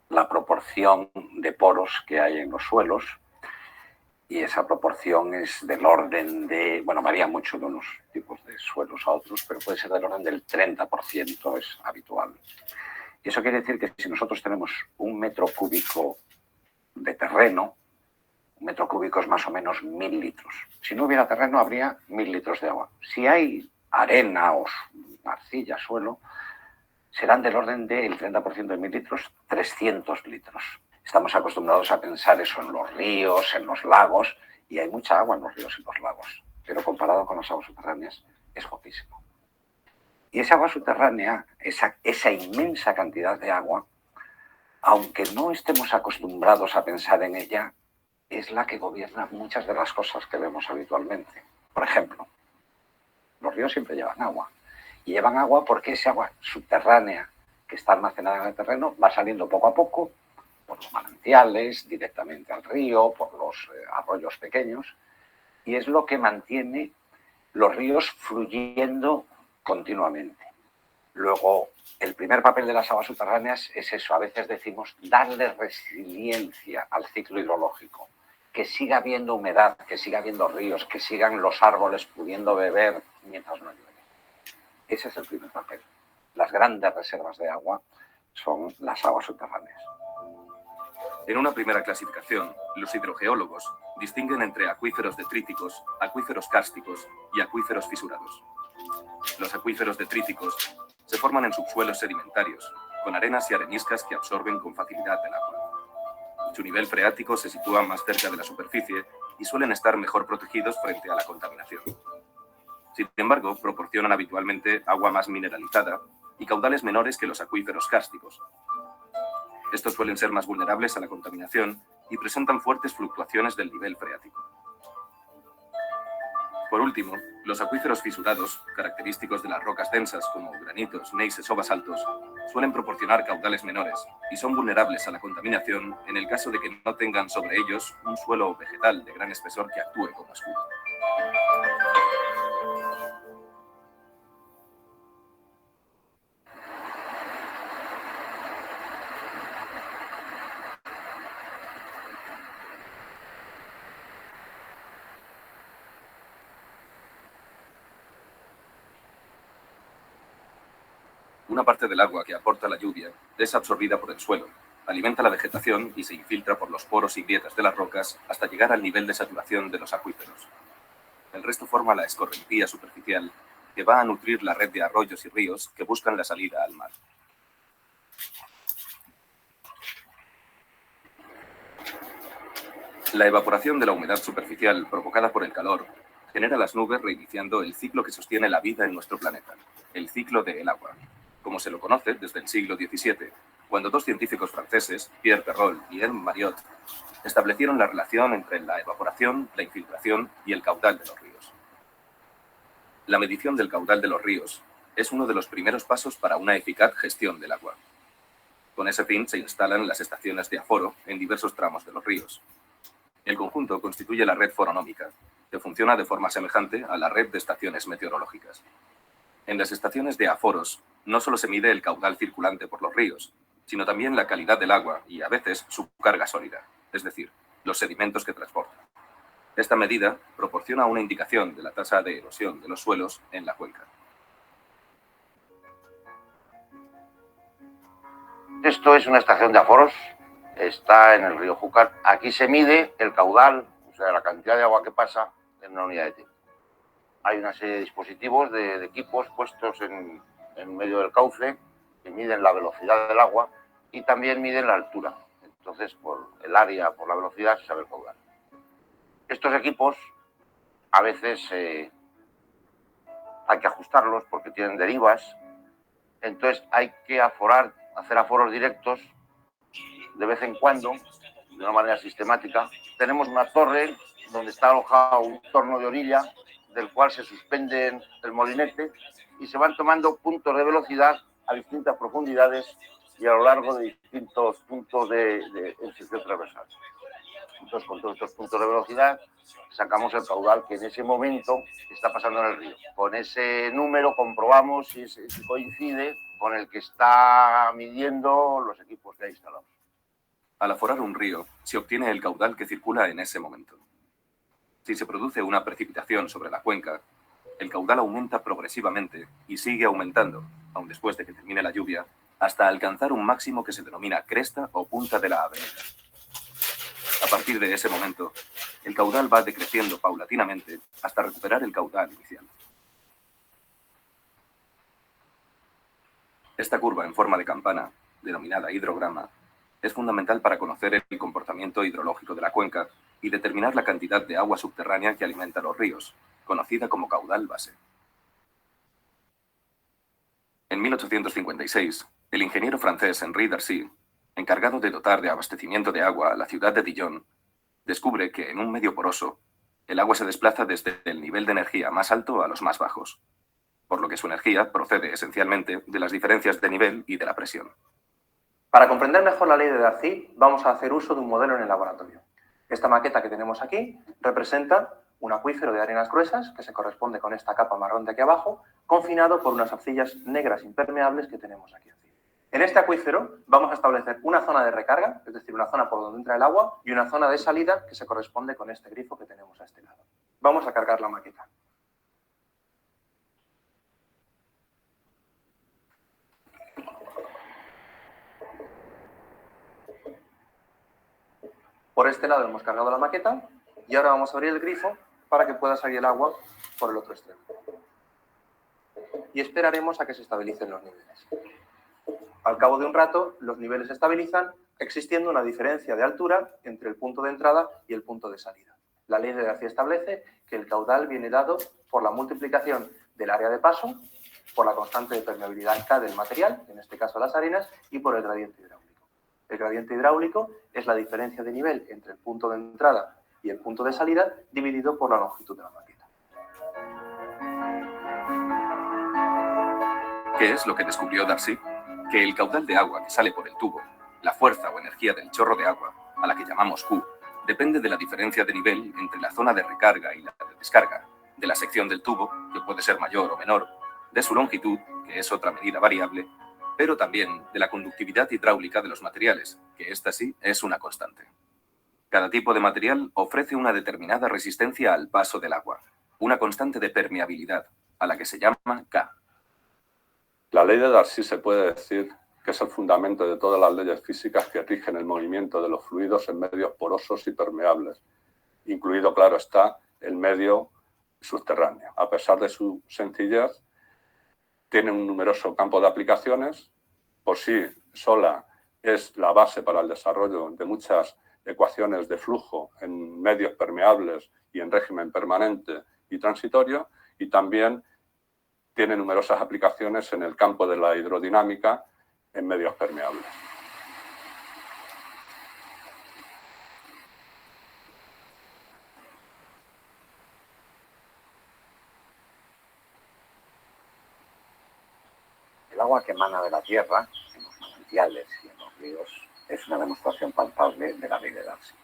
la proporción de poros que hay en los suelos y esa proporción es del orden de, bueno, varía mucho de unos tipos de suelos a otros, pero puede ser del orden del 30%, es habitual. Y eso quiere decir que si nosotros tenemos 1 metro cúbico de terreno, 1 metro cúbico es más o menos 1000 litros. Si no hubiera terreno habría 1000 litros de agua. Si hay arena o arcilla, suelo, serán del orden del 30% de 1000 litros, 300 litros. Estamos acostumbrados a pensar eso en los ríos, en los lagos, y hay mucha agua en los ríos y los lagos, pero comparado con las aguas subterráneas es poquísimo. Y esa agua subterránea, esa inmensa cantidad de agua, aunque no estemos acostumbrados a pensar en ella, es la que gobierna muchas de las cosas que vemos habitualmente. Por ejemplo, los ríos siempre llevan agua. Y llevan agua porque esa agua subterránea que está almacenada en el terreno va saliendo poco a poco por los manantiales, directamente al río, por los arroyos pequeños, y es lo que mantiene los ríos fluyendo continuamente. Luego, el primer papel de las aguas subterráneas es eso, a veces decimos darle resiliencia al ciclo hidrológico, que siga habiendo humedad, que siga habiendo ríos, que sigan los árboles pudiendo beber mientras no llueve. Ese es el primer papel. Las grandes reservas de agua son las aguas subterráneas. En una primera clasificación, los hidrogeólogos distinguen entre acuíferos detríticos, acuíferos kársticos y acuíferos fisurados. Los acuíferos detríticos se forman en subsuelos sedimentarios, con arenas y areniscas que absorben con facilidad el agua. Su nivel freático se sitúa más cerca de la superficie y suelen estar mejor protegidos frente a la contaminación. Sin embargo, proporcionan habitualmente agua más mineralizada y caudales menores que los acuíferos kársticos. Estos suelen ser más vulnerables a la contaminación y presentan fuertes fluctuaciones del nivel freático. Por último, los acuíferos fisurados, característicos de las rocas densas como granitos, neises o basaltos, suelen proporcionar caudales menores y son vulnerables a la contaminación en el caso de que no tengan sobre ellos un suelo vegetal de gran espesor que actúe como escudo. Una parte del agua que aporta la lluvia es absorbida por el suelo, alimenta la vegetación y se infiltra por los poros y grietas de las rocas hasta llegar al nivel de saturación de los acuíferos. El resto forma la escorrentía superficial que va a nutrir la red de arroyos y ríos que buscan la salida al mar. La evaporación de la humedad superficial provocada por el calor genera las nubes reiniciando el ciclo que sostiene la vida en nuestro planeta, el ciclo del agua, como se lo conoce desde el siglo XVII, cuando dos científicos franceses, Pierre Perrault y Edmond Mariotte, establecieron la relación entre la evaporación, la infiltración y el caudal de los ríos. La medición del caudal de los ríos es uno de los primeros pasos para una eficaz gestión del agua. Con ese fin se instalan las estaciones de aforo en diversos tramos de los ríos. El conjunto constituye la red foronómica, que funciona de forma semejante a la red de estaciones meteorológicas. En las estaciones de aforos no solo se mide el caudal circulante por los ríos, sino también la calidad del agua y, a veces, su carga sólida, es decir, los sedimentos que transporta. Esta medida proporciona una indicación de la tasa de erosión de los suelos en la cuenca. Esto es una estación de aforos, está en el río Júcar. Aquí se mide el caudal, o sea, la cantidad de agua que pasa en una unidad de tiempo. Hay una serie de dispositivos, de equipos puestos en medio del cauce que miden la velocidad del agua y también miden la altura. Entonces, por el área, por la velocidad, se sabe el caudal. Estos equipos a veces hay que ajustarlos porque tienen derivas. Entonces hay que hacer aforos directos de vez en cuando, de una manera sistemática. Tenemos una torre donde está alojado un torno de orilla del cual se suspende el molinete y se van tomando puntos de velocidad a distintas profundidades y a lo largo de distintos puntos de sección transversal. Entonces, con todos estos puntos de velocidad, sacamos el caudal que en ese momento está pasando en el río. Con ese número comprobamos si coincide con el que está midiendo los equipos que hay instalados. Al aforar un río, se obtiene el caudal que circula en ese momento. Si se produce una precipitación sobre la cuenca, el caudal aumenta progresivamente y sigue aumentando, aun después de que termine la lluvia, hasta alcanzar un máximo que se denomina cresta o punta de la avenida. A partir de ese momento, el caudal va decreciendo paulatinamente hasta recuperar el caudal inicial. Esta curva en forma de campana, denominada hidrograma, es fundamental para conocer el comportamiento hidrológico de la cuenca y determinar la cantidad de agua subterránea que alimenta los ríos, conocida como caudal base. En 1856, el ingeniero francés Henri Darcy, encargado de dotar de abastecimiento de agua a la ciudad de Dijon, descubre que en un medio poroso, el agua se desplaza desde el nivel de energía más alto a los más bajos, por lo que su energía procede esencialmente de las diferencias de nivel y de la presión. Para comprender mejor la ley de Darcy, vamos a hacer uso de un modelo en el laboratorio. Esta maqueta que tenemos aquí representa un acuífero de arenas gruesas que se corresponde con esta capa marrón de aquí abajo, confinado por unas arcillas negras impermeables que tenemos aquí arriba. En este acuífero vamos a establecer una zona de recarga, es decir, una zona por donde entra el agua, y una zona de salida que se corresponde con este grifo que tenemos a este lado. Vamos a cargar la maqueta. Por este lado hemos cargado la maqueta y ahora vamos a abrir el grifo para que pueda salir el agua por el otro extremo. Y esperaremos a que se estabilicen los niveles. Al cabo de un rato, los niveles se estabilizan, existiendo una diferencia de altura entre el punto de entrada y el punto de salida. La ley de Darcy establece que el caudal viene dado por la multiplicación del área de paso, por la constante de permeabilidad K del material, en este caso las arenas, y por el gradiente hidráulico. El gradiente hidráulico es la diferencia de nivel entre el punto de entrada y el punto de salida dividido por la longitud de la maqueta. ¿Qué es lo que descubrió Darcy? Que el caudal de agua que sale por el tubo, la fuerza o energía del chorro de agua, a la que llamamos Q, depende de la diferencia de nivel entre la zona de recarga y la de descarga, de la sección del tubo, que puede ser mayor o menor, de su longitud, que es otra medida variable, pero también de la conductividad hidráulica de los materiales, que esta sí es una constante. Cada tipo de material ofrece una determinada resistencia al paso del agua, una constante de permeabilidad, a la que se llama K. La ley de Darcy se puede decir que es el fundamento de todas las leyes físicas que rigen el movimiento de los fluidos en medios porosos y permeables, incluido, claro está, el medio subterráneo. A pesar de su sencillez, tiene un numeroso campo de aplicaciones. Por sí sola es la base para el desarrollo de muchas ecuaciones de flujo en medios permeables y en régimen permanente y transitorio, y también tiene numerosas aplicaciones en el campo de la hidrodinámica en medios permeables. El agua que emana de la tierra, en los manantiales y en los ríos, es una demostración palpable de la ley de Darcy.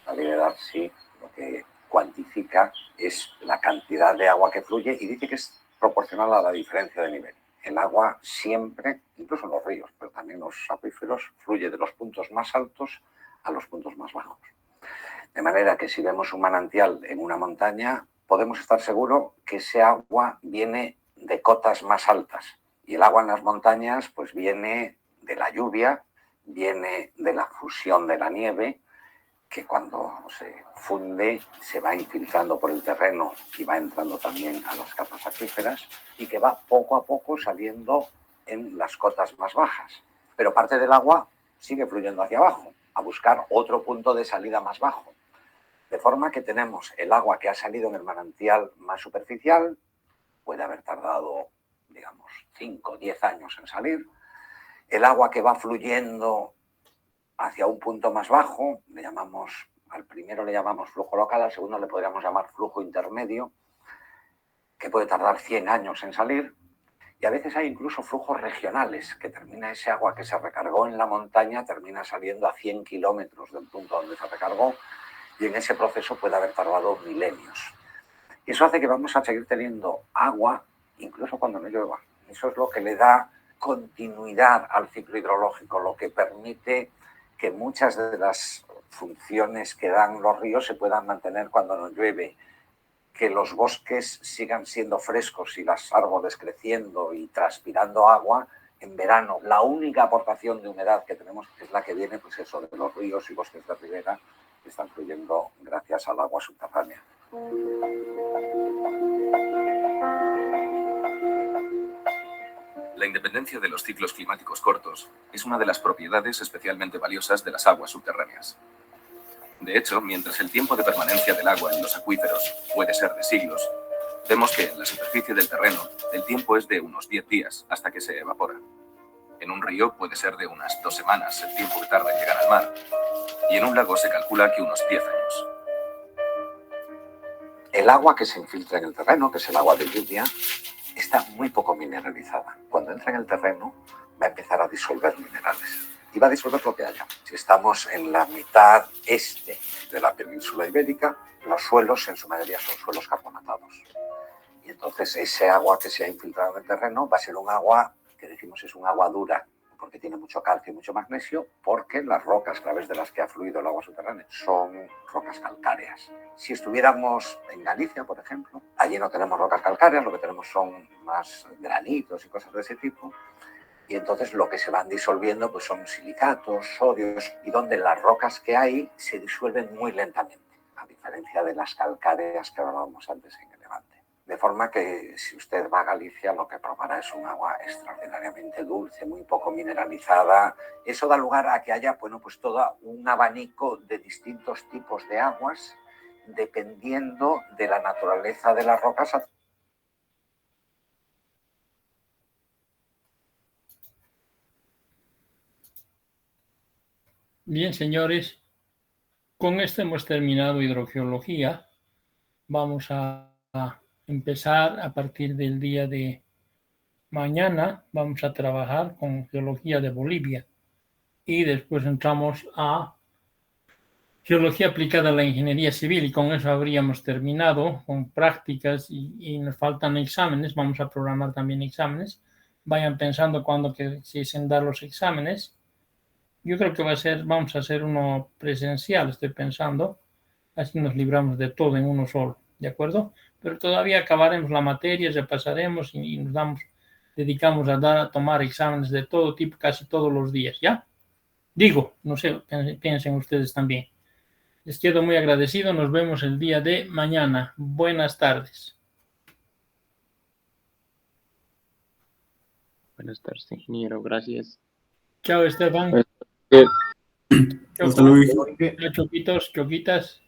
La ley de Darcy lo que cuantifica es la cantidad de agua que fluye y dice que es proporcional a la diferencia de nivel. El agua siempre, incluso en los ríos, pero también en los acuíferos, fluye de los puntos más altos a los puntos más bajos. De manera que si vemos un manantial en una montaña, podemos estar seguros que ese agua viene de cotas más altas. Y el agua en las montañas pues viene de la lluvia, viene de la fusión de la nieve, que cuando se funde se va infiltrando por el terreno y va entrando también a las capas acuíferas y que va poco a poco saliendo en las cotas más bajas. Pero parte del agua sigue fluyendo hacia abajo, a buscar otro punto de salida más bajo. De forma que tenemos el agua que ha salido en el manantial más superficial, puede haber tardado, digamos, 5 o 10 años en salir. El agua que va fluyendo hacia un punto más bajo, al primero le llamamos flujo local, al segundo le podríamos llamar flujo intermedio, que puede tardar 100 años en salir. Y a veces hay incluso flujos regionales, que termina ese agua que se recargó en la montaña, termina saliendo a 100 kilómetros del punto donde se recargó, y en ese proceso puede haber tardado milenios. Y eso hace que vamos a seguir teniendo agua incluso cuando no llueva. Eso es lo que le da continuidad al ciclo hidrológico, lo que permite que muchas de las funciones que dan los ríos se puedan mantener cuando no llueve, que los bosques sigan siendo frescos y los árboles creciendo y transpirando agua en verano. La única aportación de humedad que tenemos es la que viene, pues eso, de los ríos y bosques de ribera que están fluyendo gracias al agua subterránea. La independencia de los ciclos climáticos cortos es una de las propiedades especialmente valiosas de las aguas subterráneas. De hecho, mientras el tiempo de permanencia del agua en los acuíferos puede ser de siglos, vemos que en la superficie del terreno el tiempo es de unos 10 días hasta que se evapora. En un río puede ser de unas 2 semanas el tiempo que tarda en llegar al mar, y en un lago se calcula que unos 10 años. El agua que se infiltra en el terreno, que es el agua de lluvia, está muy poco mineralizada. Cuando entra en el terreno va a empezar a disolver minerales. Y va a disolver lo que haya. Si estamos en la mitad este de la península ibérica, los suelos en su mayoría son suelos carbonatados. Y entonces ese agua que se ha infiltrado en el terreno va a ser un agua que decimos es un agua dura, porque tiene mucho calcio y mucho magnesio, porque las rocas a través de las que ha fluido el agua subterránea son rocas calcáreas. Si estuviéramos en Galicia, por ejemplo, allí no tenemos rocas calcáreas, lo que tenemos son más granitos y cosas de ese tipo. Y entonces lo que se van disolviendo pues son silicatos, sodios, y donde las rocas que hay se disuelven muy lentamente, a diferencia de las calcáreas que hablábamos antes en el Levante. De forma que si usted va a Galicia lo que probará es un agua extraordinariamente dulce, muy poco mineralizada. Eso da lugar a que haya pues todo un abanico de distintos tipos de aguas dependiendo de la naturaleza de las rocas. Bien, señores, con esto hemos terminado hidrogeología. Vamos a empezar a partir del día de mañana. Vamos a trabajar con geología de Bolivia y después entramos a geología aplicada a la ingeniería civil, y con eso habríamos terminado con prácticas y nos faltan exámenes. Vamos a programar también exámenes. Vayan pensando cuándo quisiesen dar los exámenes. Yo creo que vamos a hacer uno presencial, estoy pensando. Así nos libramos de todo en uno solo, ¿de acuerdo? Pero todavía acabaremos la materia, repasaremos y nos dedicamos a tomar exámenes de todo tipo, casi todos los días, ¿ya? Digo, no sé, piensen ustedes también. Les quedo muy agradecido, nos vemos el día de mañana. Buenas tardes. Buenas tardes, ingeniero, gracias. Chao, Esteban. Hasta luego. Choquitos, choquitas.